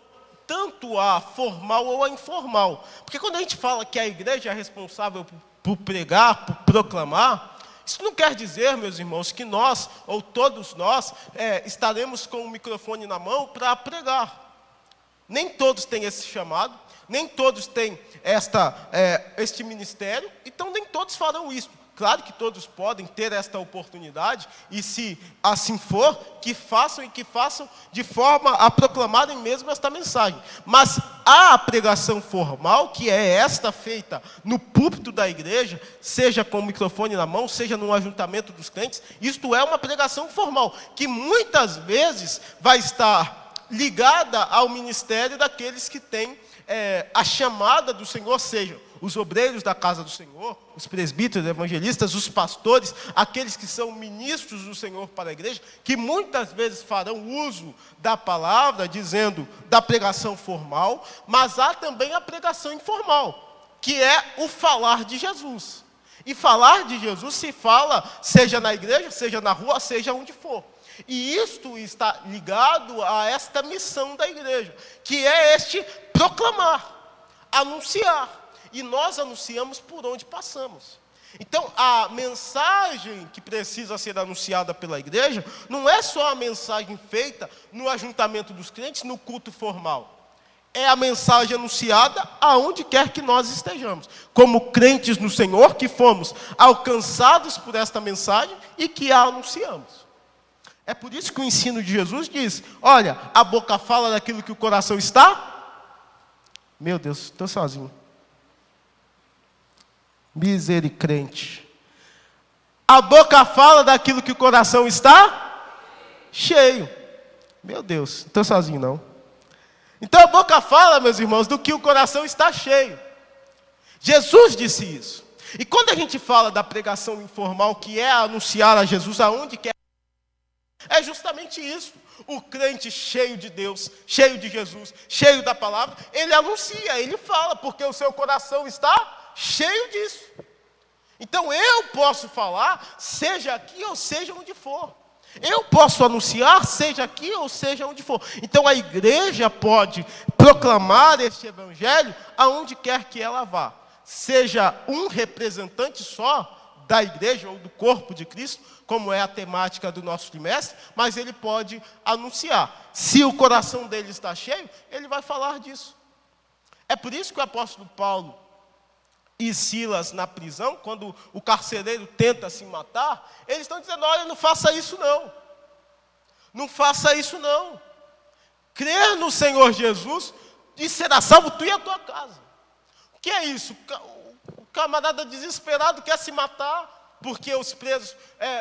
tanto a formal ou a informal. Porque quando a gente fala que a igreja é responsável por pregar, por proclamar, isso não quer dizer, meus irmãos, que nós, ou todos nós, estaremos com o microfone na mão para pregar. Nem todos têm esse chamado, nem todos têm este ministério, então nem todos farão isso. claro que todos podem ter esta oportunidade, e se assim for, que façam e que façam de forma a proclamarem mesmo esta mensagem. Mas a pregação formal, que é esta feita no púlpito da igreja, seja com o microfone na mão, seja no ajuntamento dos crentes, isto é uma pregação formal, que muitas vezes vai estar ligada ao ministério daqueles que têm a chamada do Senhor, seja os obreiros da casa do Senhor, os presbíteros, evangelistas, os pastores, aqueles que são ministros do Senhor para a igreja, que muitas vezes farão uso da palavra, dizendo da pregação formal, mas há também a pregação informal, que é o falar de Jesus. E falar de Jesus se fala, seja na igreja, seja na rua, seja onde for. E isto está ligado a esta missão da igreja, que é este proclamar, anunciar. E nós anunciamos por onde passamos. Então, a mensagem que precisa ser anunciada pela igreja não é só a mensagem feita no ajuntamento dos crentes, no culto formal. É a mensagem anunciada aonde quer que nós estejamos. Como crentes no Senhor, que fomos alcançados por esta mensagem e que a anunciamos. É por isso que o ensino de Jesus diz, olha, a boca fala daquilo que o coração está. Meu Deus, estou sozinho. Misericrente. A boca fala daquilo que o coração está cheio. Meu Deus, não estou sozinho não. Então a boca fala, meus irmãos, do que o coração está cheio. Jesus disse isso. E quando a gente fala da pregação informal, que é anunciar a Jesus aonde quer, é justamente isso. O crente cheio de Deus, cheio de Jesus, cheio da palavra, ele anuncia, ele fala, porque o seu coração está cheio disso. Então eu posso falar, seja aqui ou seja onde for. Eu posso anunciar, seja aqui ou seja onde for. Então a igreja pode proclamar este evangelho aonde quer que ela vá. Seja um representante só da igreja ou do corpo de Cristo, como é a temática do nosso trimestre, mas ele pode anunciar. Se o coração dele está cheio, ele vai falar disso. É por isso que o apóstolo Paulo e Silas na prisão, quando o carcereiro tenta se matar, eles estão dizendo, olha, não faça isso não. Não faça isso não. Crer no Senhor Jesus e será salvo tu e a tua casa. O que é isso? O camarada desesperado quer se matar, porque os presos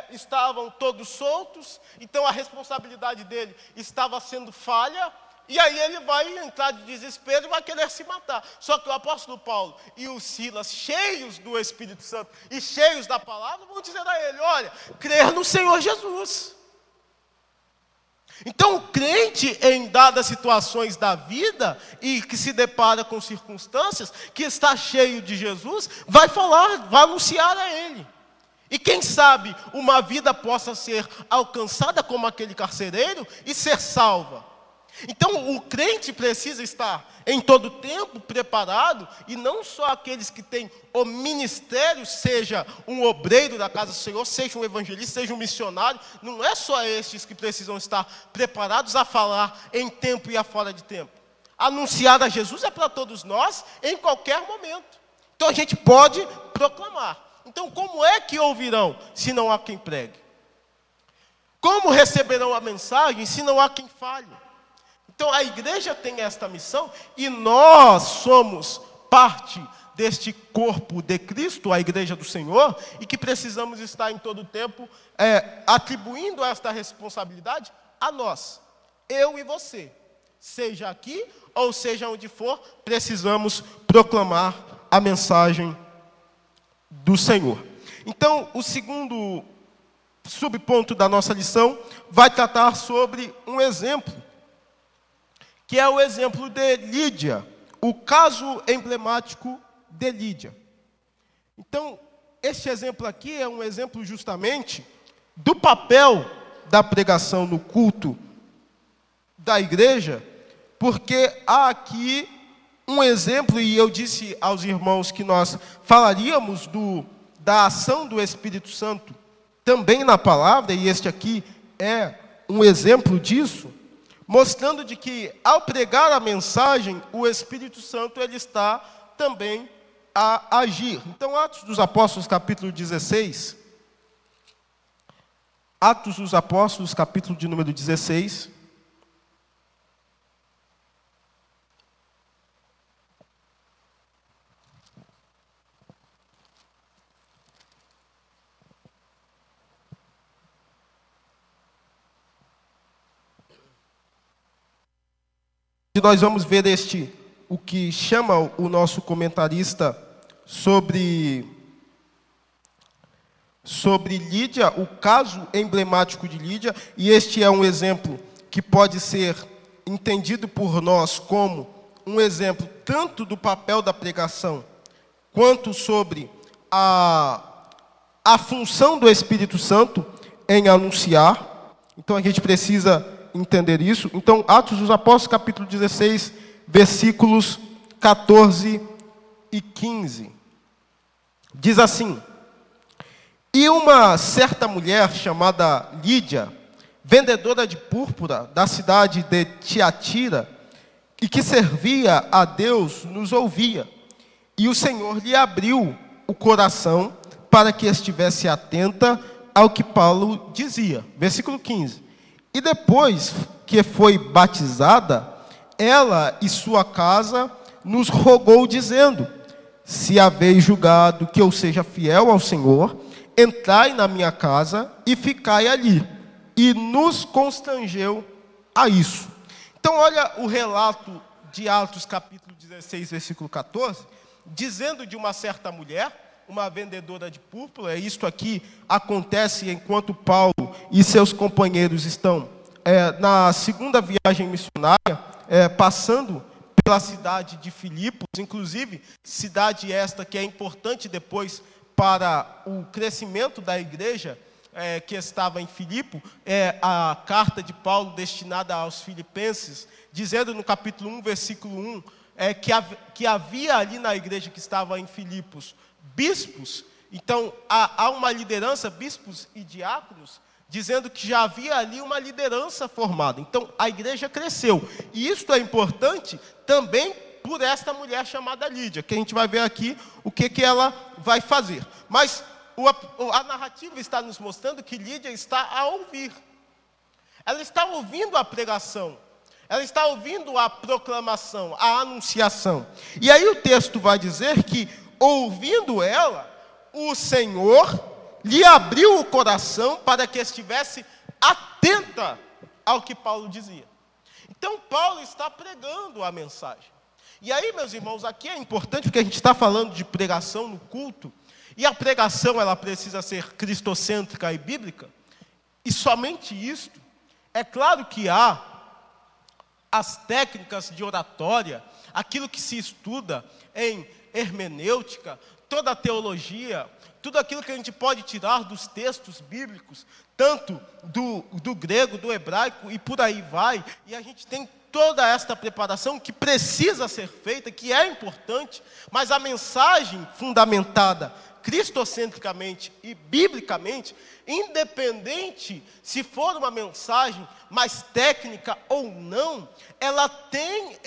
estavam todos soltos, então a responsabilidade dele estava sendo falha, e aí ele vai entrar de desespero e vai querer se matar. Só que o apóstolo Paulo e o Silas, cheios do Espírito Santo e cheios da palavra, vão dizer a ele, olha, crer no Senhor Jesus. Então o crente em dadas situações da vida e que se depara com circunstâncias, que está cheio de Jesus, vai falar, vai anunciar a ele. E quem sabe uma vida possa ser alcançada como aquele carcereiro e ser salva. Então o crente precisa estar em todo tempo preparado, e não só aqueles que têm o ministério, seja um obreiro da casa do Senhor, seja um evangelista, seja um missionário, não é só estes que precisam estar preparados a falar em tempo e a fora de tempo. Anunciar a Jesus é para todos nós em qualquer momento. Então a gente pode proclamar. Então como é que ouvirão se não há quem pregue? Como receberão a mensagem se não há quem fale? Então a igreja tem esta missão e nós somos parte deste corpo de Cristo, a igreja do Senhor, e que precisamos estar em todo o tempo atribuindo esta responsabilidade a nós, eu e você. Seja aqui ou seja onde for, precisamos proclamar a mensagem do Senhor. Então o segundo subponto da nossa lição vai tratar sobre um exemplo, que é o exemplo de Lídia, o caso emblemático de Lídia. Então, este exemplo aqui é um exemplo justamente do papel da pregação no culto da igreja, porque há aqui um exemplo, e eu disse aos irmãos que nós falaríamos da ação do Espírito Santo também na palavra, e este aqui é um exemplo disso, mostrando de que, ao pregar a mensagem, o Espírito Santo ele está também a agir. Então, Atos dos Apóstolos, capítulo 16. Atos dos Apóstolos, capítulo de número 16. Nós vamos ver o que chama o nosso comentarista sobre Lídia, o caso emblemático de Lídia, e este é um exemplo que pode ser entendido por nós como um exemplo tanto do papel da pregação, quanto sobre a função do Espírito Santo em anunciar. Então a gente precisa entender isso. Então, Atos dos Apóstolos, capítulo 16, versículos 14 e 15. Diz assim: E uma certa mulher chamada Lídia, vendedora de púrpura da cidade de Tiatira, e que servia a Deus, nos ouvia. E o Senhor lhe abriu o coração para que estivesse atenta ao que Paulo dizia. Versículo 15. E depois que foi batizada, ela e sua casa nos rogou, dizendo: Se haveis julgado que eu seja fiel ao Senhor, entrai na minha casa e ficai ali. E nos constrangeu a isso. Então, olha o relato de Atos, capítulo 16, versículo 14, dizendo de uma certa mulher, uma vendedora de púrpura. Isto aqui acontece enquanto Paulo e seus companheiros estão na segunda viagem missionária, passando pela cidade de Filipos, inclusive cidade esta que é importante depois para o crescimento da igreja que estava em Filipo, a carta de Paulo destinada aos filipenses, dizendo no capítulo 1, versículo 1, que havia ali na igreja que estava em Filipos bispos. Então há uma liderança, bispos e diáconos, dizendo que já havia ali uma liderança formada. Então a igreja cresceu, e isso é importante também por esta mulher chamada Lídia, que a gente vai ver aqui o que ela vai fazer. Mas a narrativa está nos mostrando que Lídia está a ouvir. Ela está ouvindo a pregação, ela está ouvindo a proclamação, a anunciação. E aí o texto vai dizer que, ouvindo ela, o Senhor lhe abriu o coração para que estivesse atenta ao que Paulo dizia. Então Paulo está pregando a mensagem. E aí, meus irmãos, aqui é importante porque a gente está falando de pregação no culto, e a pregação ela precisa ser cristocêntrica e bíblica, e somente isto. É claro que há as técnicas de oratória, aquilo que se estuda em hermenêutica, toda a teologia, tudo aquilo que a gente pode tirar dos textos bíblicos, tanto do grego, do hebraico e por aí vai, e a gente tem toda esta preparação que precisa ser feita, que é importante, mas a mensagem fundamentada cristocentricamente e biblicamente, independente se for uma mensagem mais técnica ou não, ela tem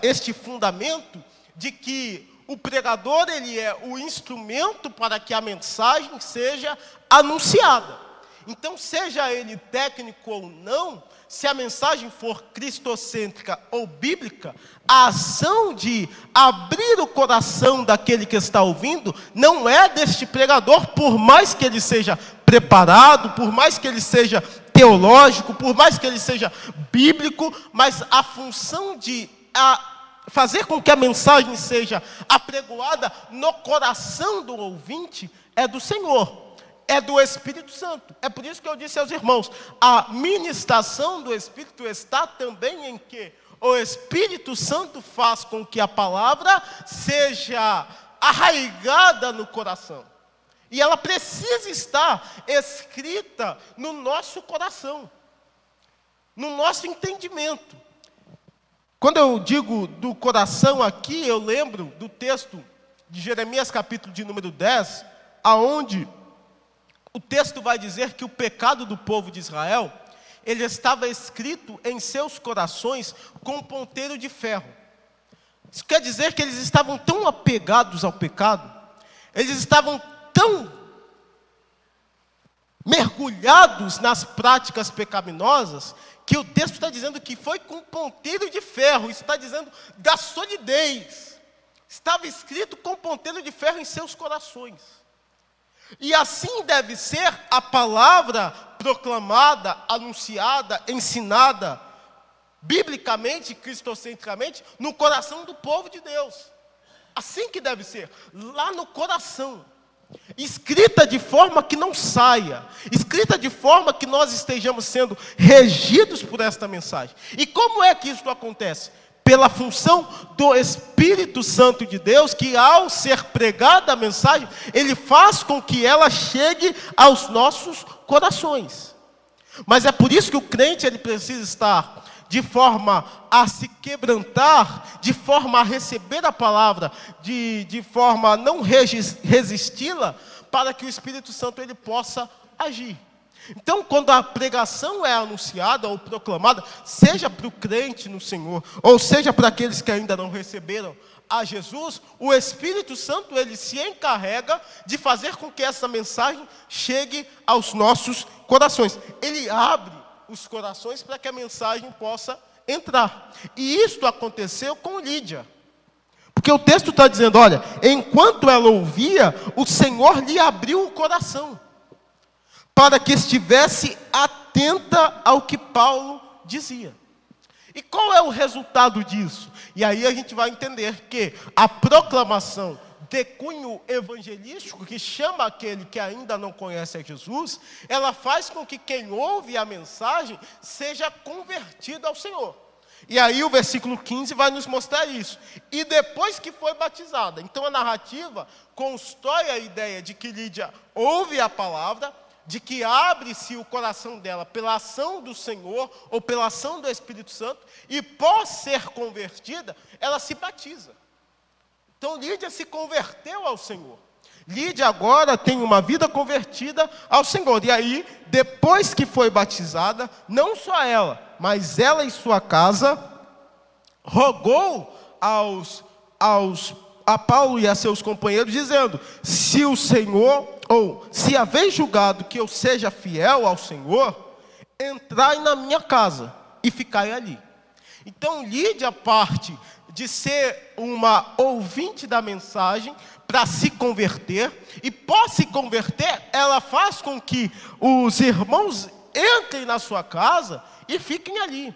este fundamento de que o pregador ele é o instrumento para que a mensagem seja anunciada. Então, seja ele técnico ou não, se a mensagem for cristocêntrica ou bíblica, a ação de abrir o coração daquele que está ouvindo não é deste pregador, por mais que ele seja preparado, por mais que ele seja teológico, por mais que ele seja bíblico, mas a função de fazer com que a mensagem seja apregoada no coração do ouvinte é do Senhor. É do Espírito Santo. É por isso que eu disse aos irmãos, a ministração do Espírito está também em que o Espírito Santo faz com que a palavra seja arraigada no coração. E ela precisa estar escrita no nosso coração, no nosso entendimento. Quando eu digo do coração aqui, eu lembro do texto de Jeremias, capítulo de número 10, aonde o texto vai dizer que o pecado do povo de Israel, ele estava escrito em seus corações com um ponteiro de ferro. Isso quer dizer que eles estavam tão apegados ao pecado, eles estavam tão mergulhados nas práticas pecaminosas, que o texto está dizendo que foi com ponteiro de ferro. Isso está dizendo da solidez. Estava escrito com ponteiro de ferro em seus corações. E assim deve ser a palavra proclamada, anunciada, ensinada, biblicamente, cristocentricamente, no coração do povo de Deus. Assim que deve ser, lá no coração. Escrita de forma que não saia, escrita de forma que nós estejamos sendo regidos por esta mensagem. E como é que isso acontece? Pela função do Espírito Santo de Deus, que ao ser pregada a mensagem, ele faz com que ela chegue aos nossos corações. Mas é por isso que o crente ele precisa estar de forma a se quebrantar, de forma a receber a palavra, de forma a não resisti-la, para que o Espírito Santo ele possa agir. Então, quando a pregação é anunciada ou proclamada, seja para o crente no Senhor, ou seja para aqueles que ainda não receberam a Jesus, o Espírito Santo ele se encarrega de fazer com que essa mensagem chegue aos nossos corações. Ele abre os corações para que a mensagem possa entrar. E isto aconteceu com Lídia. Porque o texto está dizendo, olha, enquanto ela ouvia, o Senhor lhe abriu o coração, para que estivesse atenta ao que Paulo dizia. E qual é o resultado disso? E aí a gente vai entender que a proclamação de cunho evangelístico, que chama aquele que ainda não conhece a Jesus, ela faz com que quem ouve a mensagem seja convertido ao Senhor. E aí o versículo 15 vai nos mostrar isso. E depois que foi batizada. Então a narrativa constrói a ideia de que Lídia ouve a palavra, de que abre-se o coração dela pela ação do Senhor, ou pela ação do Espírito Santo, e pós ser convertida, ela se batiza. Então Lídia se converteu ao Senhor. Lídia agora tem uma vida convertida ao Senhor. E aí, depois que foi batizada, não só ela, mas ela e sua casa, rogou a Paulo e a seus companheiros, dizendo, se o Senhor, ou se haveis julgado que eu seja fiel ao Senhor, entrai na minha casa e ficai ali. Então Lídia parte de ser uma ouvinte da mensagem para se converter, e pós se converter, ela faz com que os irmãos entrem na sua casa e fiquem ali.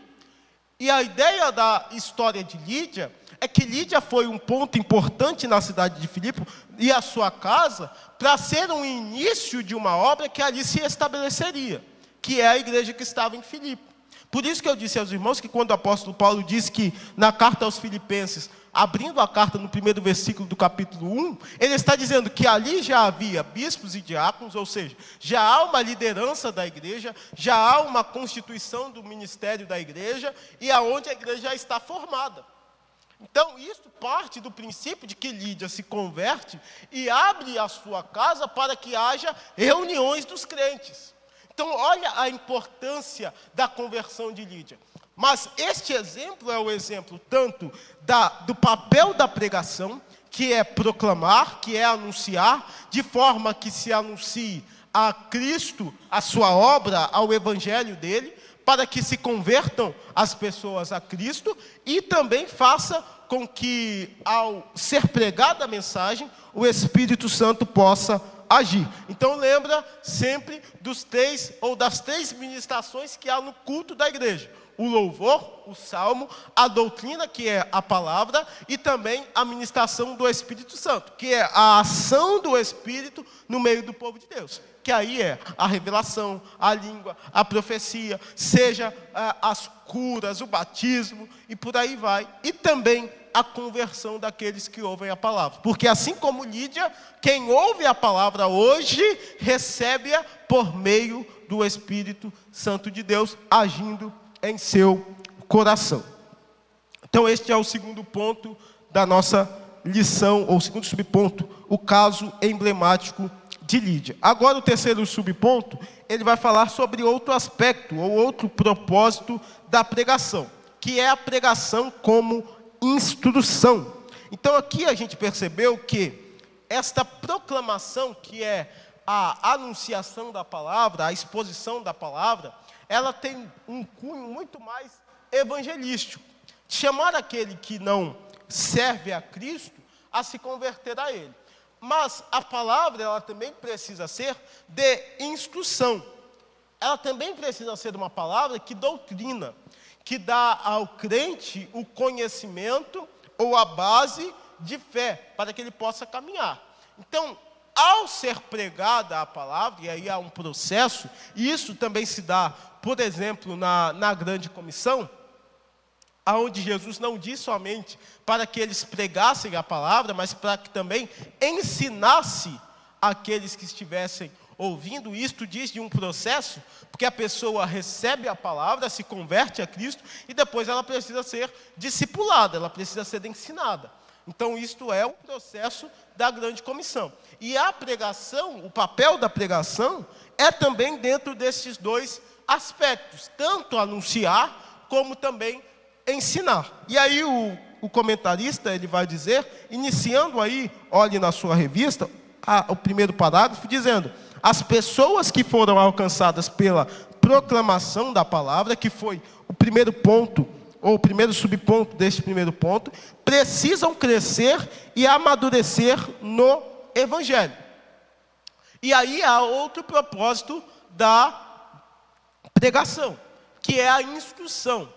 E a ideia da história de Lídia é que Lídia foi um ponto importante na cidade de Filipe e a sua casa para ser um início de uma obra que ali se estabeleceria, que é a igreja que estava em Filipe. Por isso que eu disse aos irmãos que quando o apóstolo Paulo diz que na carta aos Filipenses, abrindo a carta no primeiro versículo do capítulo 1, ele está dizendo que ali já havia bispos e diáconos, ou seja, já há uma liderança da igreja, já há uma constituição do ministério da igreja, e aonde a igreja já está formada. Então, isso parte do princípio de que Lídia se converte e abre a sua casa para que haja reuniões dos crentes. Então, olha a importância da conversão de Lídia. Mas este exemplo é o exemplo tanto do papel da pregação, que é proclamar, que é anunciar, de forma que se anuncie a Cristo, a sua obra, ao evangelho dele, para que se convertam as pessoas a Cristo, e também faça com que, ao ser pregada a mensagem, o Espírito Santo possa agir. Então lembra sempre das três ministrações que há no culto da igreja: o louvor, o salmo, a doutrina, que é a palavra, e também a ministração do Espírito Santo, que é a ação do Espírito no meio do povo de Deus, que aí é a revelação, a língua, a profecia, seja as curas, o batismo, e por aí vai, e também a conversão daqueles que ouvem a palavra. Porque assim como Lídia, quem ouve a palavra hoje, recebe-a por meio do Espírito Santo de Deus, agindo em seu coração. Então este é o segundo ponto da nossa lição, ou o segundo subponto, o caso emblemático de Lídia. Agora o terceiro subponto, ele vai falar sobre outro aspecto, ou outro propósito da pregação, que é a pregação como instrução. Então aqui a gente percebeu que esta proclamação, que é a anunciação da palavra, a exposição da palavra, ela tem um cunho muito mais evangelístico. Chamar aquele que não serve a Cristo a se converter a Ele. Mas a palavra, ela também precisa ser de instrução. Ela também precisa ser uma palavra que doutrina, que dá ao crente o conhecimento ou a base de fé, para que ele possa caminhar. Então, ao ser pregada a palavra, e aí há um processo, e isso também se dá, por exemplo, na grande comissão, onde Jesus não diz somente para que eles pregassem a palavra, mas para que também ensinasse aqueles que estivessem ouvindo. Isto diz de um processo, porque a pessoa recebe a palavra, se converte a Cristo, e depois ela precisa ser discipulada, ela precisa ser ensinada. Então, isto é um processo da grande comissão. E a pregação, o papel da pregação, é também dentro desses dois aspectos, tanto anunciar, como também ensinar. E aí o comentarista, ele vai dizer, iniciando aí, olhe na sua revista, o primeiro parágrafo, dizendo: as pessoas que foram alcançadas pela proclamação da palavra, que foi o primeiro ponto, ou o primeiro subponto deste primeiro ponto, precisam crescer e amadurecer no Evangelho. E aí há outro propósito da pregação, que é a instrução,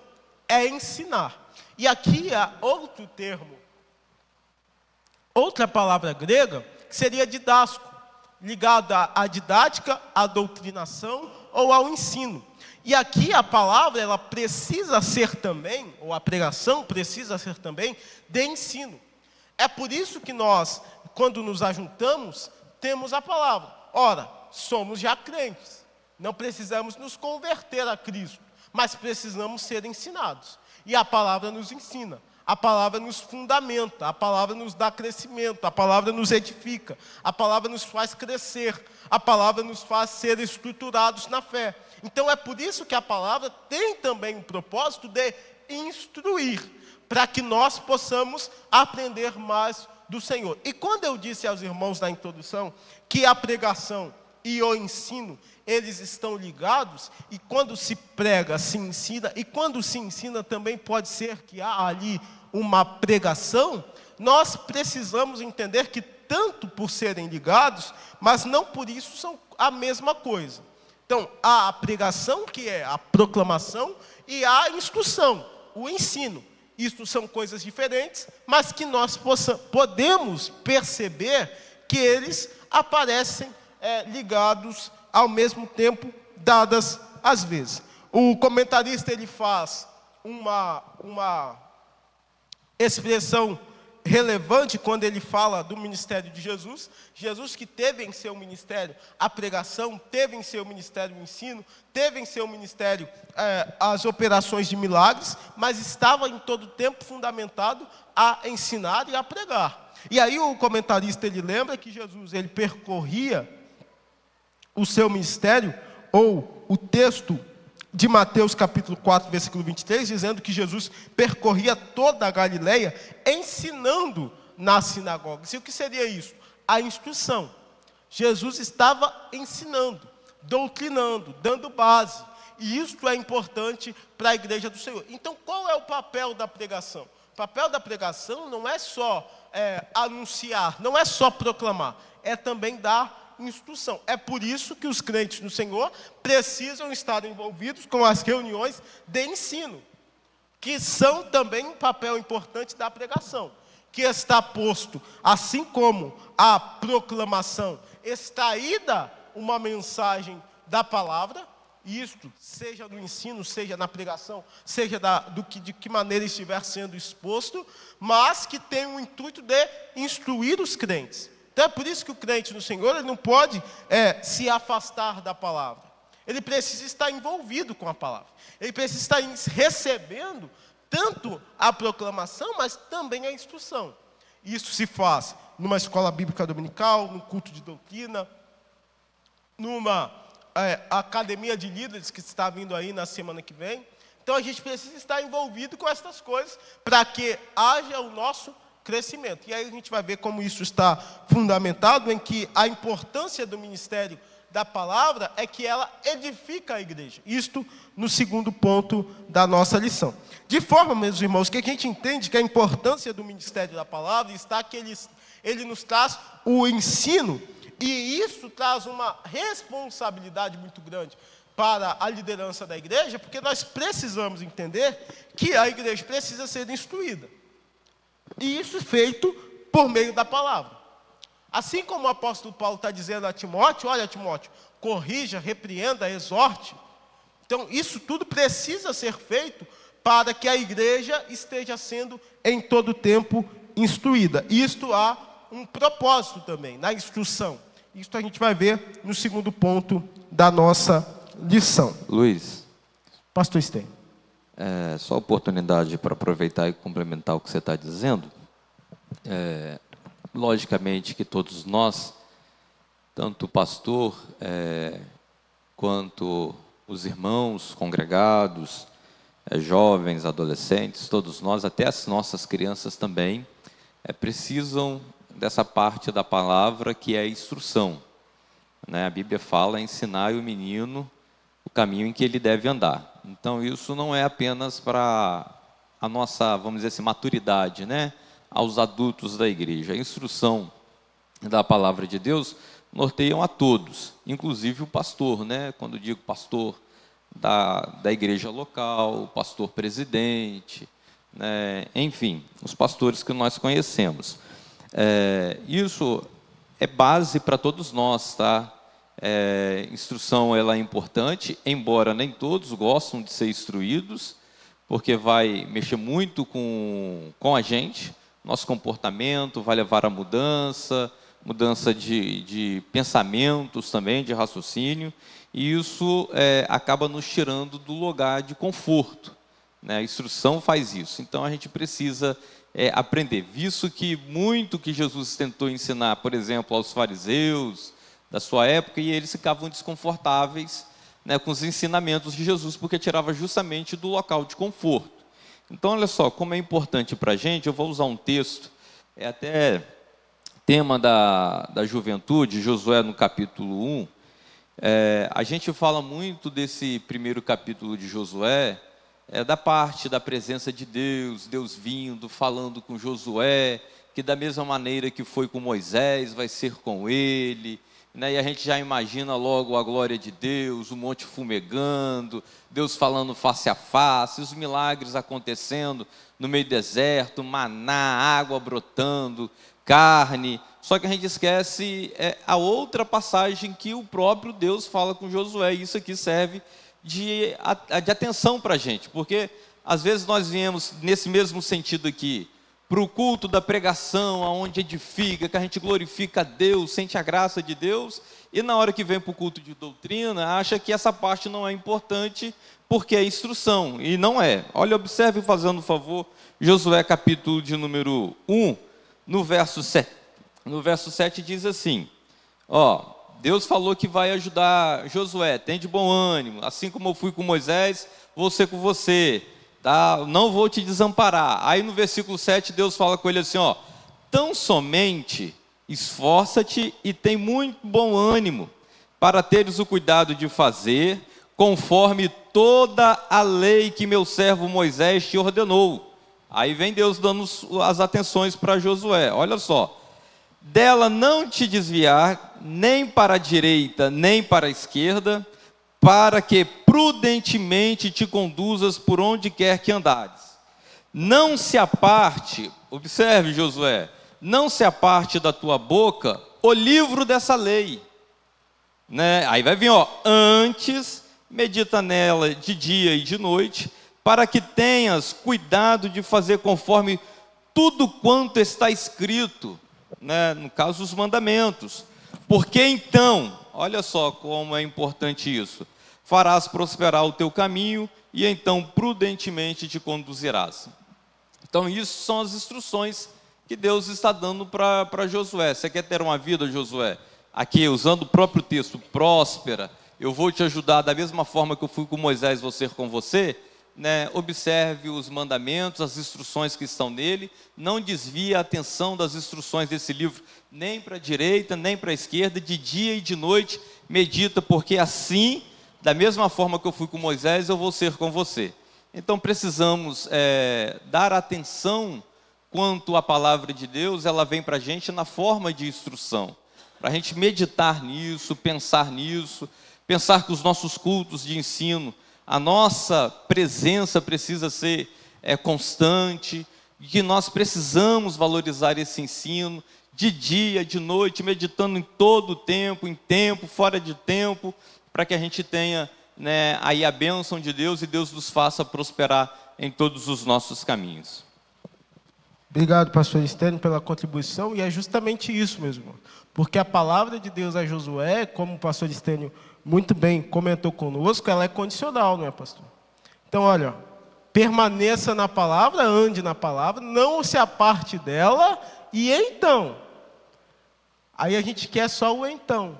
é ensinar. E aqui há outro termo, outra palavra grega, que seria didasco, ligada à didática, à doutrinação ou ao ensino. E aqui a palavra, ela precisa ser também, ou a pregação precisa ser também, de ensino. É por isso que nós, quando nos ajuntamos, temos a palavra. Ora, somos já crentes, não precisamos nos converter a Cristo, mas precisamos ser ensinados. E a palavra nos ensina, a palavra nos fundamenta, a palavra nos dá crescimento, a palavra nos edifica, a palavra nos faz crescer, a palavra nos faz ser estruturados na fé. Então é por isso que a palavra tem também o propósito de instruir, para que nós possamos aprender mais do Senhor. E quando eu disse aos irmãos na introdução que a pregação e o ensino, eles estão ligados, e quando se prega, se ensina, e quando se ensina também pode ser que há ali uma pregação, nós precisamos entender que tanto por serem ligados, mas não por isso são a mesma coisa. Então, há a pregação, que é a proclamação, e há a instrução, o ensino. Isto são coisas diferentes, mas que nós podemos perceber que eles aparecem ligados ao mesmo tempo, dadas as vezes. O comentarista, ele faz uma expressão relevante quando ele fala do ministério de Jesus. Jesus, que teve em seu ministério a pregação, teve em seu ministério o ensino, teve em seu ministério as operações de milagres, mas estava em todo tempo fundamentado a ensinar e a pregar. E aí o comentarista, ele lembra que Jesus, ele percorria o seu ministério, ou o texto de Mateus capítulo 4, versículo 23, dizendo que Jesus percorria toda a Galileia, ensinando nas sinagogas. E o que seria isso? A instrução. Jesus estava ensinando, doutrinando, dando base. E isso é importante para a igreja do Senhor. Então, qual é o papel da pregação? O papel da pregação não é só anunciar, não é só proclamar, é também dar instrução. É por isso que os crentes no Senhor precisam estar envolvidos com as reuniões de ensino, que são também um papel importante da pregação, que está posto, assim como a proclamação, extraída uma mensagem da palavra, isto, seja no ensino, seja na pregação, seja de que maneira estiver sendo exposto, mas que tem o intuito de instruir os crentes. Então é por isso que o crente no Senhor, ele não pode se afastar da palavra. Ele precisa estar envolvido com a palavra. Ele precisa estar recebendo tanto a proclamação, mas também a instrução. Isso se faz numa escola bíblica dominical, num culto de doutrina, numa academia de líderes que está vindo aí na semana que vem. Então a gente precisa estar envolvido com essas coisas para que haja o nosso crescimento. E aí a gente vai ver como isso está fundamentado em que a importância do ministério da palavra é que ela edifica a igreja. Isto no segundo ponto da nossa lição. De forma, meus irmãos, que a gente entende que a importância do ministério da palavra está que ele nos traz o ensino, e isso traz uma responsabilidade muito grande para a liderança da igreja, porque nós precisamos entender que a igreja precisa ser instruída. E isso é feito por meio da palavra. Assim como o apóstolo Paulo está dizendo a Timóteo, olha Timóteo, corrija, repreenda, exorte. Então isso tudo precisa ser feito para que a igreja esteja sendo em todo tempo instruída. Isto há um propósito também na instrução. Isto a gente vai ver no segundo ponto da nossa lição. Luiz, Pastor Sten. só oportunidade para aproveitar e complementar o que você está dizendo. Logicamente que todos nós, tanto o pastor quanto os irmãos congregados, jovens, adolescentes, todos nós, até as nossas crianças também, precisam dessa parte da palavra que é a instrução. A Bíblia fala ensinar o menino o caminho em que ele deve andar. Então isso não é apenas para a nossa, vamos dizer assim, maturidade, aos adultos da igreja. A instrução da palavra de Deus norteiam a todos, inclusive o pastor, quando digo pastor da igreja local, o pastor presidente, enfim, os pastores que nós conhecemos. Isso é base para todos nós, tá? Instrução ela é importante, embora nem todos gostam de ser instruídos, porque vai mexer muito com a gente, nosso comportamento, vai levar a mudança de pensamentos também, de raciocínio, e isso acaba nos tirando do lugar de conforto. A instrução faz isso, então a gente precisa aprender, visto que muito que Jesus tentou ensinar, por exemplo, aos fariseus da sua época, e eles ficavam desconfortáveis com os ensinamentos de Jesus, porque tirava justamente do local de conforto. Então, olha só, como é importante para a gente, eu vou usar um texto, até tema da juventude, Josué no capítulo 1, a gente fala muito desse primeiro capítulo de Josué, da parte da presença de Deus, Deus vindo, falando com Josué, que da mesma maneira que foi com Moisés, vai ser com ele, e a gente já imagina logo a glória de Deus, o monte fumegando, Deus falando face a face, os milagres acontecendo no meio do deserto, maná, água brotando, carne. Só que a gente esquece a outra passagem que o próprio Deus fala com Josué, e isso aqui serve de atenção para a gente, porque às vezes nós viemos nesse mesmo sentido aqui, para o culto da pregação, onde edifica, que a gente glorifica a Deus, sente a graça de Deus, e na hora que vem para o culto de doutrina, acha que essa parte não é importante, porque é instrução, e não é. Olha, observe, fazendo um favor, Josué capítulo de número 1, no verso 7. No verso 7 diz assim, Deus falou que vai ajudar Josué, tem de bom ânimo, assim como eu fui com Moisés, vou ser com você, tá? Não vou te desamparar. Aí no versículo 7 Deus fala com ele assim, tão somente esforça-te e tem muito bom ânimo, para teres o cuidado de fazer, conforme toda a lei que meu servo Moisés te ordenou. Aí vem Deus dando as atenções para Josué, olha só, dela não te desviar, nem para a direita, nem para a esquerda, para que prudentemente te conduzas por onde quer que andares. Não se aparte, observe Josué, não se aparte da tua boca o livro dessa lei. Aí vai vir, antes medita nela de dia e de noite, para que tenhas cuidado de fazer conforme tudo quanto está escrito, no caso os mandamentos, porque então, olha só como é importante isso, farás prosperar o teu caminho e então prudentemente te conduzirás. Então isso são as instruções que Deus está dando para Josué. Você quer ter uma vida, Josué? Aqui, usando o próprio texto, próspera, eu vou te ajudar da mesma forma que eu fui com Moisés, vou ser com você. né, observe os mandamentos, as instruções que estão nele, não desvie a atenção das instruções desse livro, nem para a direita, nem para a esquerda, de dia e de noite, medita, porque assim, da mesma forma que eu fui com Moisés, eu vou ser com você. Então precisamos dar atenção quanto à palavra de Deus, ela vem para a gente na forma de instrução, para a gente meditar nisso, pensar que os nossos cultos de ensino, a nossa presença precisa ser constante, que nós precisamos valorizar esse ensino, de dia, de noite, meditando em todo o tempo, em tempo, fora de tempo, para que a gente tenha, né, aí a bênção de Deus e Deus nos faça prosperar em todos os nossos caminhos. Obrigado, pastor Estênio, pela contribuição, e é justamente isso, meu irmão. Porque a palavra de Deus a Josué, como o pastor Estênio muito bem comentou conosco, ela é condicional, não é, pastor? Então, olha, permaneça na palavra, ande na palavra, não se aparte dela, e então. Aí a gente quer só o então.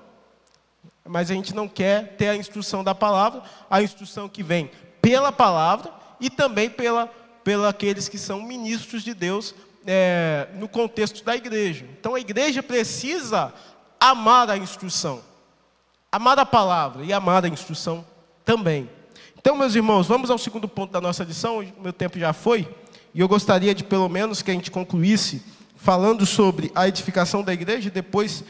Mas a gente não quer ter a instrução da palavra, a instrução que vem pela palavra e também pela aqueles que são ministros de Deus no contexto da igreja. Então a igreja precisa amar a instrução, amar a palavra e amar a instrução também. Então, meus irmãos, vamos ao segundo ponto da nossa lição. O meu tempo já foi, e eu gostaria de pelo menos que a gente concluísse falando sobre a edificação da igreja, e depois,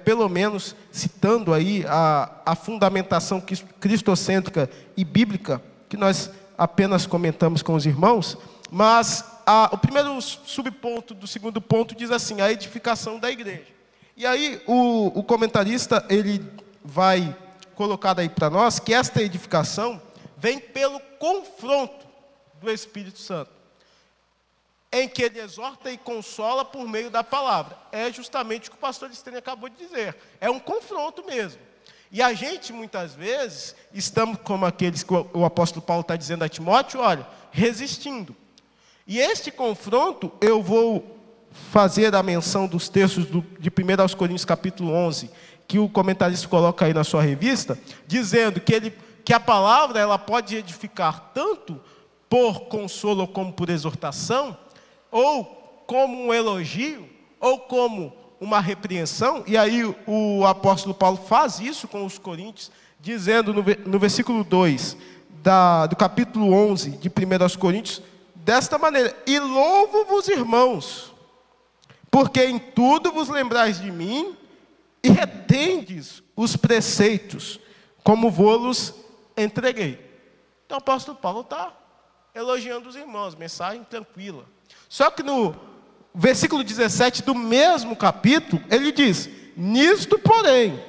pelo menos, citando aí a fundamentação cristocêntrica e bíblica, que nós apenas comentamos com os irmãos, mas o primeiro subponto do segundo ponto diz assim, a edificação da igreja. E aí o comentarista, ele vai colocar daí para nós que esta edificação vem pelo confronto do Espírito Santo, em que ele exorta e consola por meio da palavra. É justamente o que o pastor Estênio acabou de dizer. É um confronto mesmo. E a gente, muitas vezes, estamos como aqueles que o apóstolo Paulo está dizendo a Timóteo, olha, resistindo. E este confronto, eu vou fazer a menção dos textos de 1 Coríntios capítulo 11, que o comentarista coloca aí na sua revista, dizendo que a palavra ela pode edificar tanto por consolo como por exortação, ou como um elogio, ou como uma repreensão. E aí o apóstolo Paulo faz isso com os coríntios, dizendo no versículo 2 do capítulo 11 de 1 Coríntios, desta maneira: e louvo-vos, irmãos, porque em tudo vos lembrais de mim, e retendes os preceitos, como vou-los entreguei. Então o apóstolo Paulo está elogiando os irmãos, mensagem tranquila. Só que no versículo 17 do mesmo capítulo, ele diz: nisto, porém,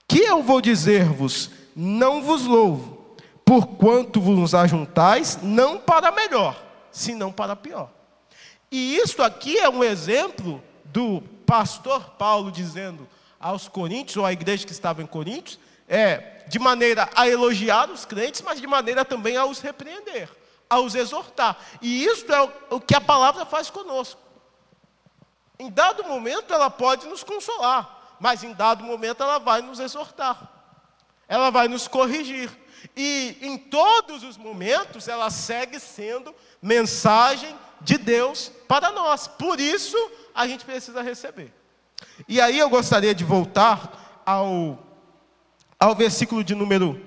que eu vou dizer-vos, não vos louvo, porquanto vos ajuntais, não para melhor, senão para pior. E isso aqui é um exemplo do pastor Paulo dizendo aos coríntios, ou à igreja que estava em Coríntios, de maneira a elogiar os crentes, mas de maneira também a os repreender, a os exortar. E isso é o que a palavra faz conosco. Em dado momento ela pode nos consolar, mas em dado momento ela vai nos exortar, ela vai nos corrigir. E em todos os momentos ela segue sendo mensagem de Deus para nós. Por isso a gente precisa receber. E aí eu gostaria de voltar ao versículo de número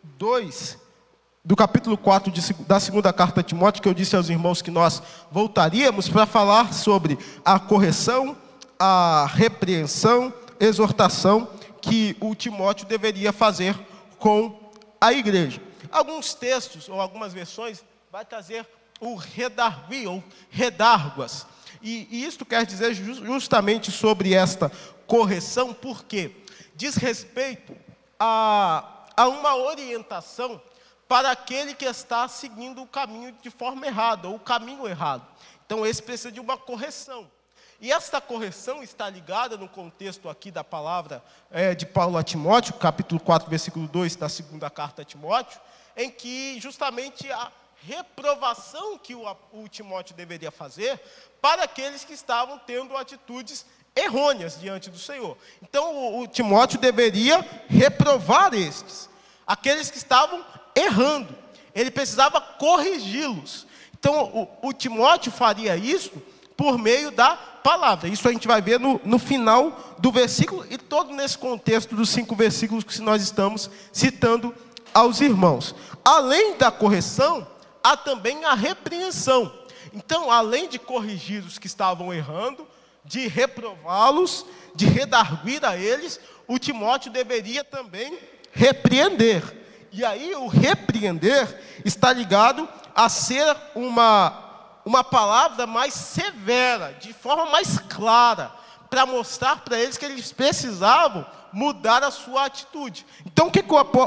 2, do capítulo 4 da segunda carta a Timóteo, que eu disse aos irmãos que nós voltaríamos para falar sobre a correção, a repreensão, exortação que o Timóteo deveria fazer com a igreja. Alguns textos, ou algumas versões, vai trazer o redargui, ou redárguas. E isto quer dizer justamente sobre esta correção, porque diz respeito a uma orientação para aquele que está seguindo o caminho de forma errada, ou o caminho errado. Então, esse precisa de uma correção. E esta correção está ligada no contexto aqui da palavra de Paulo a Timóteo, capítulo 4, versículo 2 da segunda carta a Timóteo, em que justamente a reprovação que o Timóteo deveria fazer para aqueles que estavam tendo atitudes errôneas diante do Senhor. Então, o Timóteo deveria reprovar aqueles que estavam errando. ele precisava corrigi-los. Então, o Timóteo faria isso por meio da palavra. Isso a gente vai ver no final do versículo e todo nesse contexto dos 5 versículos que nós estamos citando aos irmãos. Além da correção, há também a repreensão. Então, além de corrigir os que estavam errando, de reprová-los, de redarguir a eles, o Timóteo deveria também repreender. E aí o repreender está ligado a ser uma palavra mais severa, de forma mais clara, para mostrar para eles que eles precisavam mudar a sua atitude. Então o que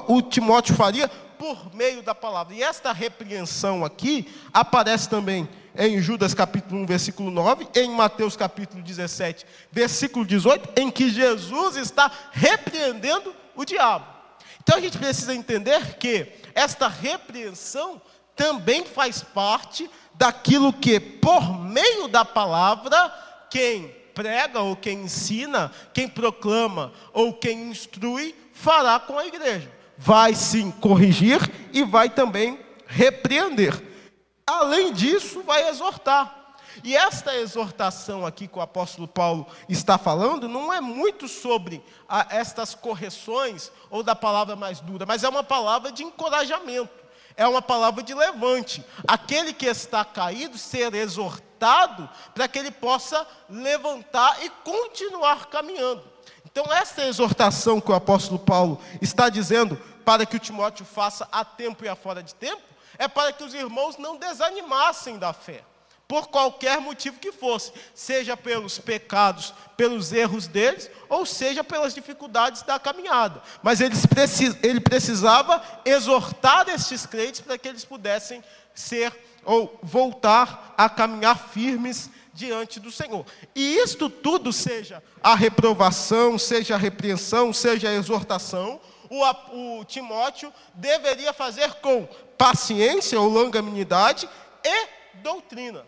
o Timóteo faria? Por meio da palavra. E esta repreensão aqui aparece também em Judas capítulo 1, versículo 9, em Mateus capítulo 17, versículo 18, em que Jesus está repreendendo o diabo. Então a gente precisa entender que esta repreensão também faz parte daquilo que, por meio da palavra, quem prega ou quem ensina, quem proclama ou quem instrui, fará com a igreja. Vai sim corrigir e vai também repreender. Além disso, vai exortar. E esta exortação aqui que o apóstolo Paulo está falando, não é muito sobre estas correções ou da palavra mais dura, mas é uma palavra de encorajamento, é uma palavra de levante. Aquele que está caído ser exortado para que ele possa levantar e continuar caminhando. Então essa exortação que o apóstolo Paulo está dizendo para que o Timóteo faça a tempo e a fora de tempo, é para que os irmãos não desanimassem da fé, por qualquer motivo que fosse, seja pelos pecados, pelos erros deles, ou seja pelas dificuldades da caminhada. Mas ele precisava exortar estes crentes para que eles pudessem ser ou voltar a caminhar firmes diante do Senhor. E isto tudo, seja a reprovação, seja a repreensão, seja a exortação, o Timóteo deveria fazer com paciência ou longanimidade e doutrina.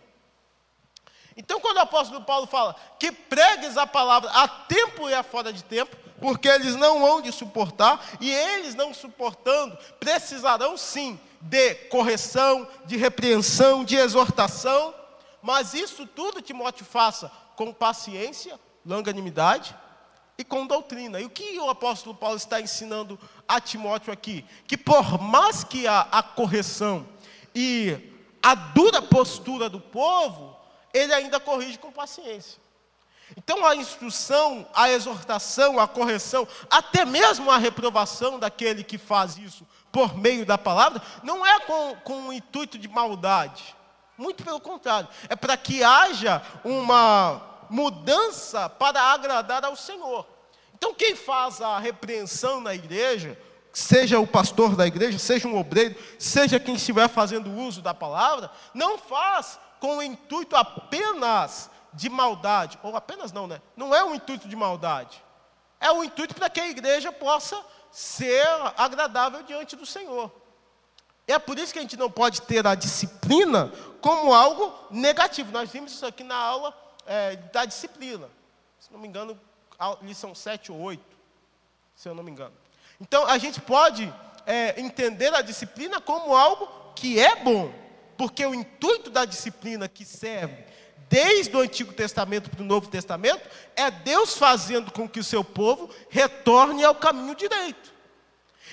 Então, quando o apóstolo Paulo fala que pregues a palavra a tempo e a fora de tempo, porque eles não hão de suportar, e eles não suportando, precisarão sim de correção, de repreensão, de exortação, mas isso tudo Timóteo faça com paciência, longanimidade e com doutrina. E o que o apóstolo Paulo está ensinando a Timóteo aqui? Que por mais que a correção e a dura postura do povo, ele ainda corrige com paciência. Então a instrução, a exortação, a correção, até mesmo a reprovação daquele que faz isso por meio da palavra, não é com o intuito de maldade. Muito pelo contrário, é para que haja uma mudança para agradar ao Senhor. Então quem faz a repreensão na igreja, seja o pastor da igreja, seja um obreiro, seja quem estiver fazendo uso da palavra, não faz com o intuito apenas de maldade, ou apenas não, né? Não é o intuito de maldade, é o intuito para que a igreja possa ser agradável diante do Senhor. E é por isso que a gente não pode ter a disciplina como algo negativo. Nós vimos isso aqui na aula da disciplina, se não me engano, lição 7 ou 8, se eu não me engano. Então, a gente pode entender a disciplina como algo que é bom, porque o intuito da disciplina que serve desde o Antigo Testamento para o Novo Testamento é Deus fazendo com que o seu povo retorne ao caminho direito.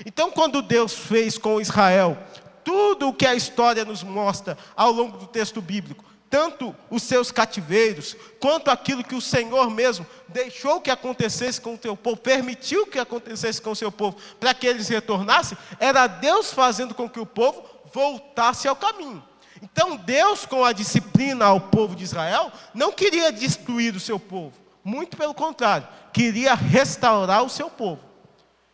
Então, quando Deus fez com Israel tudo o que a história nos mostra ao longo do texto bíblico, tanto os seus cativeiros, quanto aquilo que o Senhor mesmo deixou que acontecesse com o seu povo, permitiu que acontecesse com o seu povo, para que eles retornassem, era Deus fazendo com que o povo voltasse ao caminho. Então Deus, com a disciplina ao povo de Israel, não queria destruir o seu povo, muito pelo contrário, queria restaurar o seu povo,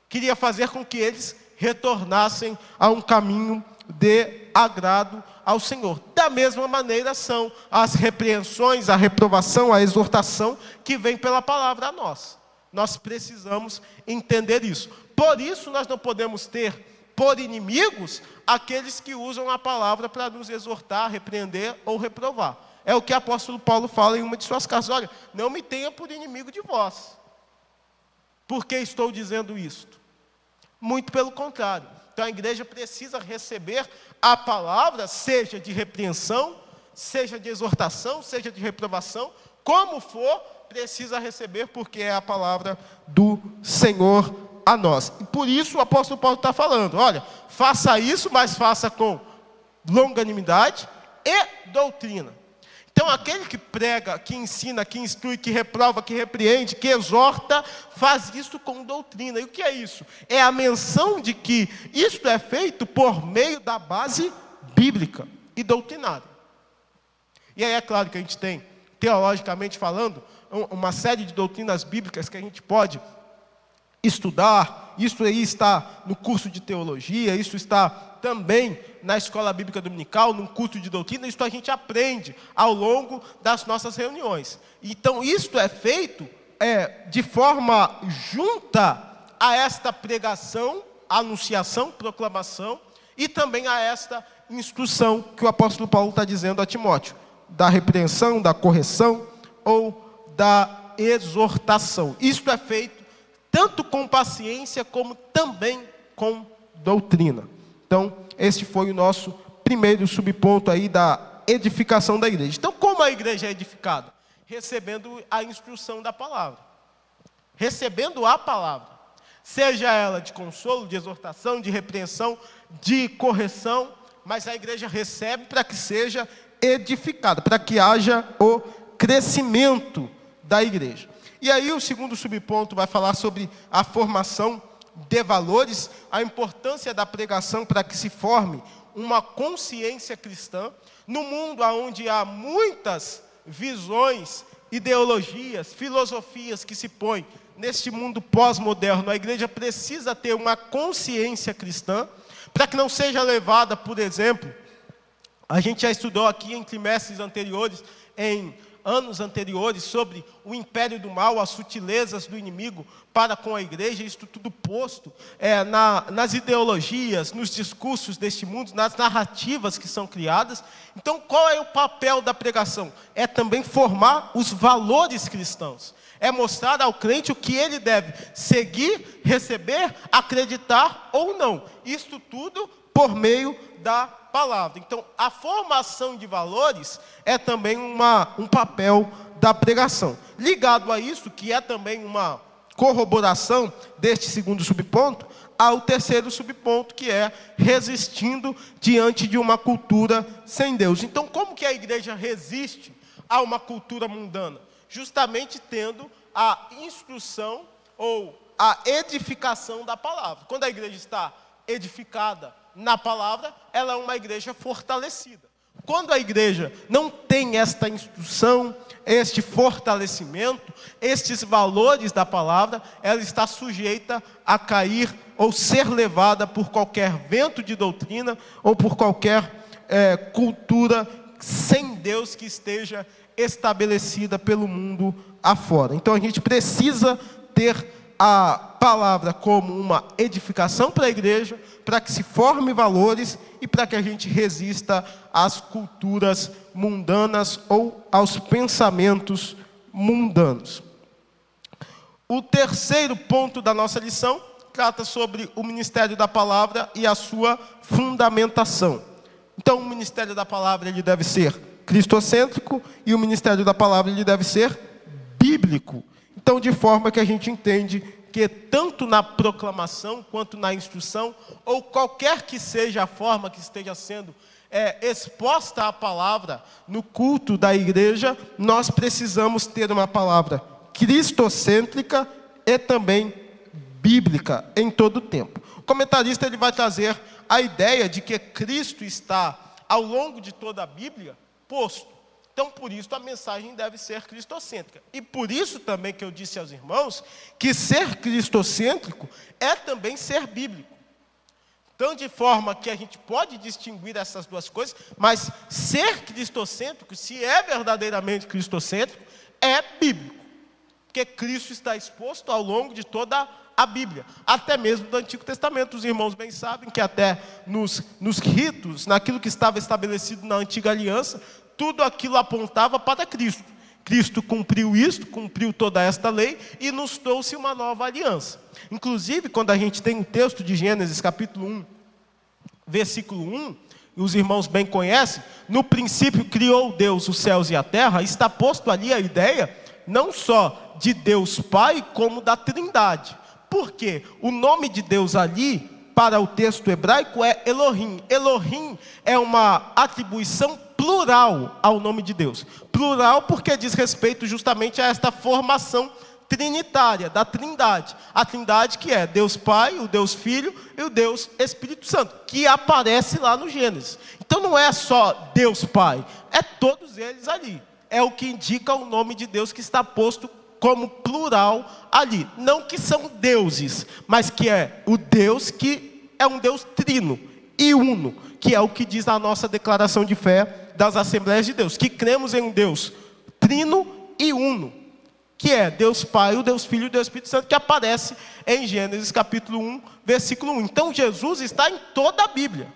queria fazer com que eles retornassem a um caminho de agrado ao Senhor. Da mesma maneira são as repreensões, a reprovação, a exortação que vem pela palavra a nós. Nós precisamos entender isso. Por isso nós não podemos ter por inimigos aqueles que usam a palavra para nos exortar, repreender ou reprovar. É o que o apóstolo Paulo fala em uma de suas cartas. Olha, não me tenha por inimigo de vós. Por que estou dizendo isto? Muito pelo contrário. Então a igreja precisa receber a palavra, seja de repreensão, seja de exortação, seja de reprovação, como for, precisa receber, porque é a palavra do Senhor a nós. E por isso o apóstolo Paulo está falando, olha, faça isso, mas faça com longanimidade e doutrina. Então aquele que prega, que ensina, que instrui, que reprova, que repreende, que exorta, faz isso com doutrina. E o que é isso? É a menção de que isto é feito por meio da base bíblica e doutrinária. E aí é claro que a gente tem, teologicamente falando, uma série de doutrinas bíblicas que a gente pode estudar. Isso aí está no curso de teologia, isso está também na escola bíblica dominical, num curso de doutrina. Isso a gente aprende ao longo das nossas reuniões. Então isto é feito de forma junta a esta pregação, anunciação, proclamação, e também a esta instrução que o apóstolo Paulo está dizendo a Timóteo, da repreensão, da correção ou da exortação. Isto é feito tanto com paciência como também com doutrina. Então, este foi o nosso primeiro subponto aí da edificação da igreja. Então, como a igreja é edificada? Recebendo a instrução da palavra. Recebendo a palavra. Seja ela de consolo, de exortação, de repreensão, de correção, mas a igreja recebe para que seja edificada, para que haja o crescimento da igreja. E aí o segundo subponto vai falar sobre a formação de valores, a importância da pregação para que se forme uma consciência cristã, no mundo onde há muitas visões, ideologias, filosofias que se põem neste mundo pós-moderno. A igreja precisa ter uma consciência cristã, para que não seja levada, por exemplo, a gente já estudou aqui em trimestres anteriores, em anos anteriores, sobre o império do mal, as sutilezas do inimigo para com a igreja, isso tudo posto nas ideologias, nos discursos deste mundo, nas narrativas que são criadas. Então, qual é o papel da pregação? É também formar os valores cristãos. É mostrar ao crente o que ele deve seguir, receber, acreditar ou não. Isto tudo por meio da palavra. Então, a formação de valores é também um papel da pregação. Ligado a isso, que é também uma corroboração deste segundo subponto, ao terceiro subponto, que é resistindo diante de uma cultura sem Deus. Então, como que a igreja resiste a uma cultura mundana? Justamente tendo a instrução ou a edificação da palavra. Quando a igreja está edificada na palavra, ela é uma igreja fortalecida. Quando a igreja não tem esta instrução, este fortalecimento, estes valores da palavra, ela está sujeita a cair ou ser levada por qualquer vento de doutrina ou por qualquer cultura sem Deus que esteja estabelecida pelo mundo afora. Então a gente precisa ter a palavra como uma edificação para a igreja, para que se forme valores e para que a gente resista às culturas mundanas ou aos pensamentos mundanos. O terceiro ponto da nossa lição trata sobre o ministério da palavra e a sua fundamentação. Então, o ministério da palavra ele deve ser cristocêntrico e o ministério da palavra ele deve ser bíblico. Então, de forma que a gente entende que tanto na proclamação quanto na instrução, ou qualquer que seja a forma que esteja sendo exposta a palavra no culto da igreja, nós precisamos ter uma palavra cristocêntrica e também bíblica em todo o tempo. O comentarista ele vai trazer a ideia de que Cristo está, ao longo de toda a Bíblia, posto. Então, por isso, a mensagem deve ser cristocêntrica. E por isso também que eu disse aos irmãos que ser cristocêntrico é também ser bíblico. Então, de forma que a gente pode distinguir essas duas coisas, mas ser cristocêntrico, se é verdadeiramente cristocêntrico, é bíblico. Porque Cristo está exposto ao longo de toda a Bíblia, até mesmo do Antigo Testamento. Os irmãos bem sabem que até nos ritos, naquilo que estava estabelecido na Antiga Aliança, tudo aquilo apontava para Cristo. Cristo cumpriu isto, cumpriu toda esta lei e nos trouxe uma nova aliança. Inclusive, quando a gente tem um texto de Gênesis capítulo 1, versículo 1, e os irmãos bem conhecem, no princípio criou Deus os céus e a terra, está posto ali a ideia não só de Deus Pai, como da Trindade. Por quê? O nome de Deus ali, para o texto hebraico, é Elohim. Elohim é uma atribuição plural ao nome de Deus. Plural porque diz respeito justamente a esta formação trinitária, da Trindade. A Trindade que é Deus Pai, o Deus Filho e o Deus Espírito Santo, que aparece lá no Gênesis. Então não é só Deus Pai, é todos eles ali. É o que indica o nome de Deus que está posto como plural ali. Não que são deuses, mas que é o Deus que é um Deus trino e uno, que é o que diz a nossa declaração de fé das Assembleias de Deus, que cremos em um Deus trino e uno, que é Deus Pai, o Deus Filho e o Deus Espírito Santo, que aparece em Gênesis capítulo 1, versículo 1. Então Jesus está em toda a Bíblia.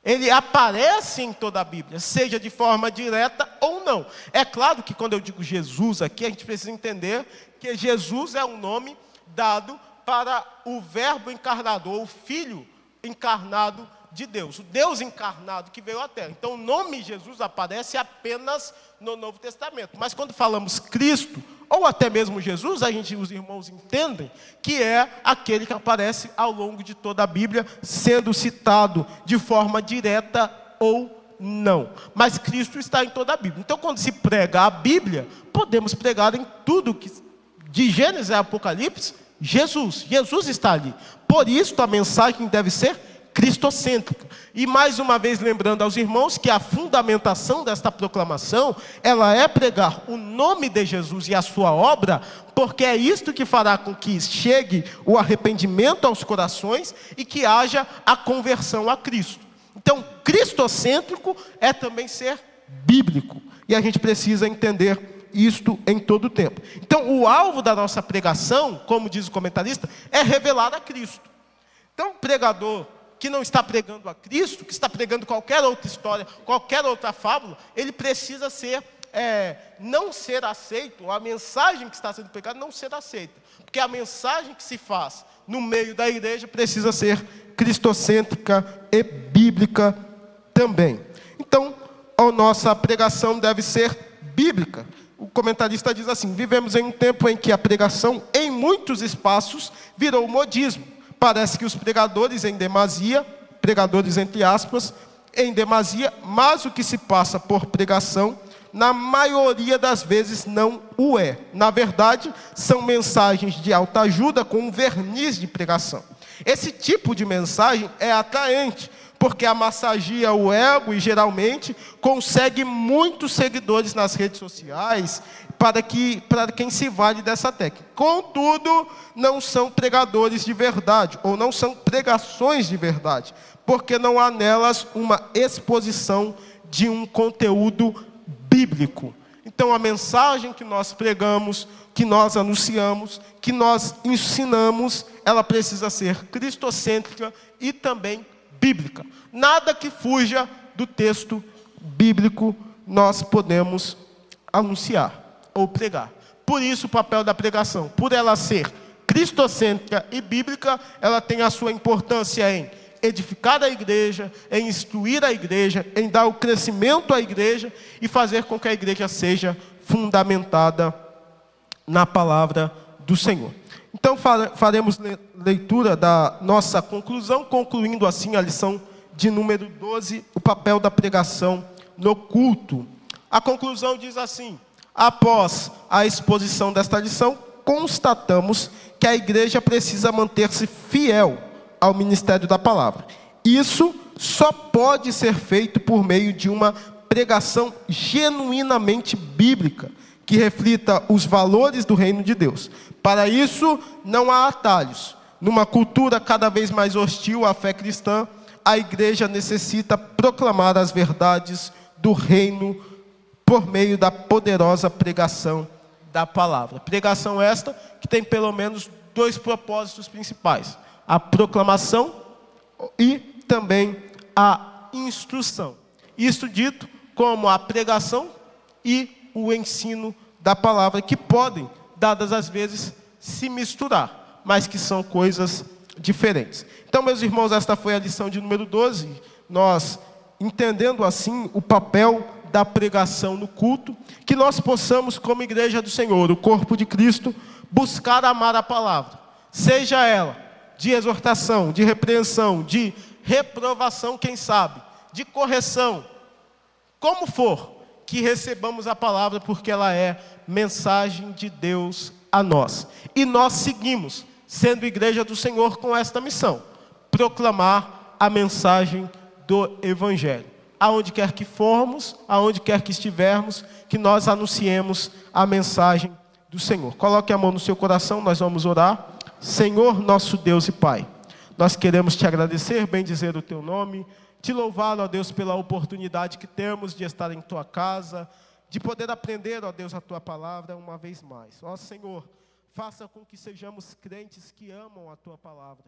Ele aparece em toda a Bíblia, seja de forma direta ou não. É claro que quando eu digo Jesus aqui, a gente precisa entender que Jesus é um nome dado para o Verbo encarnado, ou o Filho encarnado de Deus, o Deus encarnado que veio à Terra. Então o nome Jesus aparece apenas no Novo Testamento. Mas quando falamos Cristo, ou até mesmo Jesus, os irmãos entendem que é aquele que aparece ao longo de toda a Bíblia, sendo citado de forma direta ou não. Mas Cristo está em toda a Bíblia. Então quando se prega a Bíblia, podemos pregar em tudo que de Gênesis a Apocalipse, Jesus está ali. Por isso a mensagem deve ser cristocêntrica. E mais uma vez lembrando aos irmãos que a fundamentação desta proclamação, ela é pregar o nome de Jesus e a sua obra, porque é isto que fará com que chegue o arrependimento aos corações e que haja a conversão a Cristo. Então, cristocêntrico é também ser bíblico. E a gente precisa entender isto em todo o tempo. Então, o alvo da nossa pregação, como diz o comentarista, é revelar a Cristo. Então, o pregador que não está pregando a Cristo, que está pregando qualquer outra história, qualquer outra fábula, ele precisa não ser aceito, a mensagem que está sendo pregada não ser aceita. Porque a mensagem que se faz no meio da igreja precisa ser cristocêntrica e bíblica também. Então, a nossa pregação deve ser bíblica. O comentarista diz assim: vivemos em um tempo em que a pregação, em muitos espaços, virou modismo. Parece que os pregadores em demasia, pregadores entre aspas, em demasia, mas o que se passa por pregação, na maioria das vezes não o é. Na verdade, são mensagens de alta ajuda com um verniz de pregação. Esse tipo de mensagem é atraente, porque amassagia o ego e geralmente consegue muitos seguidores nas redes sociais para quem se vale dessa técnica. Contudo, não são pregadores de verdade, ou não são pregações de verdade, porque não há nelas uma exposição de um conteúdo bíblico. Então a mensagem que nós pregamos, que nós anunciamos, que nós ensinamos, ela precisa ser cristocêntrica e também bíblica. Nada que fuja do texto bíblico nós podemos anunciar ou pregar. Por isso o papel da pregação, por ela ser cristocêntrica e bíblica, ela tem a sua importância em edificar a igreja, em instruir a igreja, em dar o crescimento à igreja e fazer com que a igreja seja fundamentada na palavra do Senhor. Então faremos leitura da nossa conclusão, concluindo assim a lição de número 12, o papel da pregação no culto. A conclusão diz assim: após a exposição desta lição, constatamos que a igreja precisa manter-se fiel ao ministério da palavra. Isso só pode ser feito por meio de uma pregação genuinamente bíblica, que reflita os valores do reino de Deus. Para isso, não há atalhos. Numa cultura cada vez mais hostil à fé cristã, a igreja necessita proclamar as verdades do reino por meio da poderosa pregação da palavra. Pregação esta que tem pelo menos 2 propósitos principais: a proclamação e também a instrução. Isto dito como a pregação e o ensino da palavra, que podem, dadas as vezes, se misturar, mas que são coisas diferentes. Então, meus irmãos, esta foi a lição de número 12. Nós, entendendo assim o papel da pregação no culto, que nós possamos, como igreja do Senhor, o corpo de Cristo, buscar amar a palavra, seja ela de exortação, de repreensão, de reprovação, quem sabe, de correção, como for, que recebamos a palavra, porque ela é mensagem de Deus a nós. E nós seguimos, sendo igreja do Senhor, com esta missão: proclamar a mensagem do Evangelho. Aonde quer que formos, aonde quer que estivermos, que nós anunciemos a mensagem do Senhor. Coloque a mão no seu coração, nós vamos orar. Senhor, nosso Deus e Pai, nós queremos te agradecer, bendizer o teu nome, te louvar, ó Deus, pela oportunidade que temos de estar em tua casa, de poder aprender, ó Deus, a tua palavra uma vez mais. Ó Senhor, faça com que sejamos crentes que amam a tua palavra,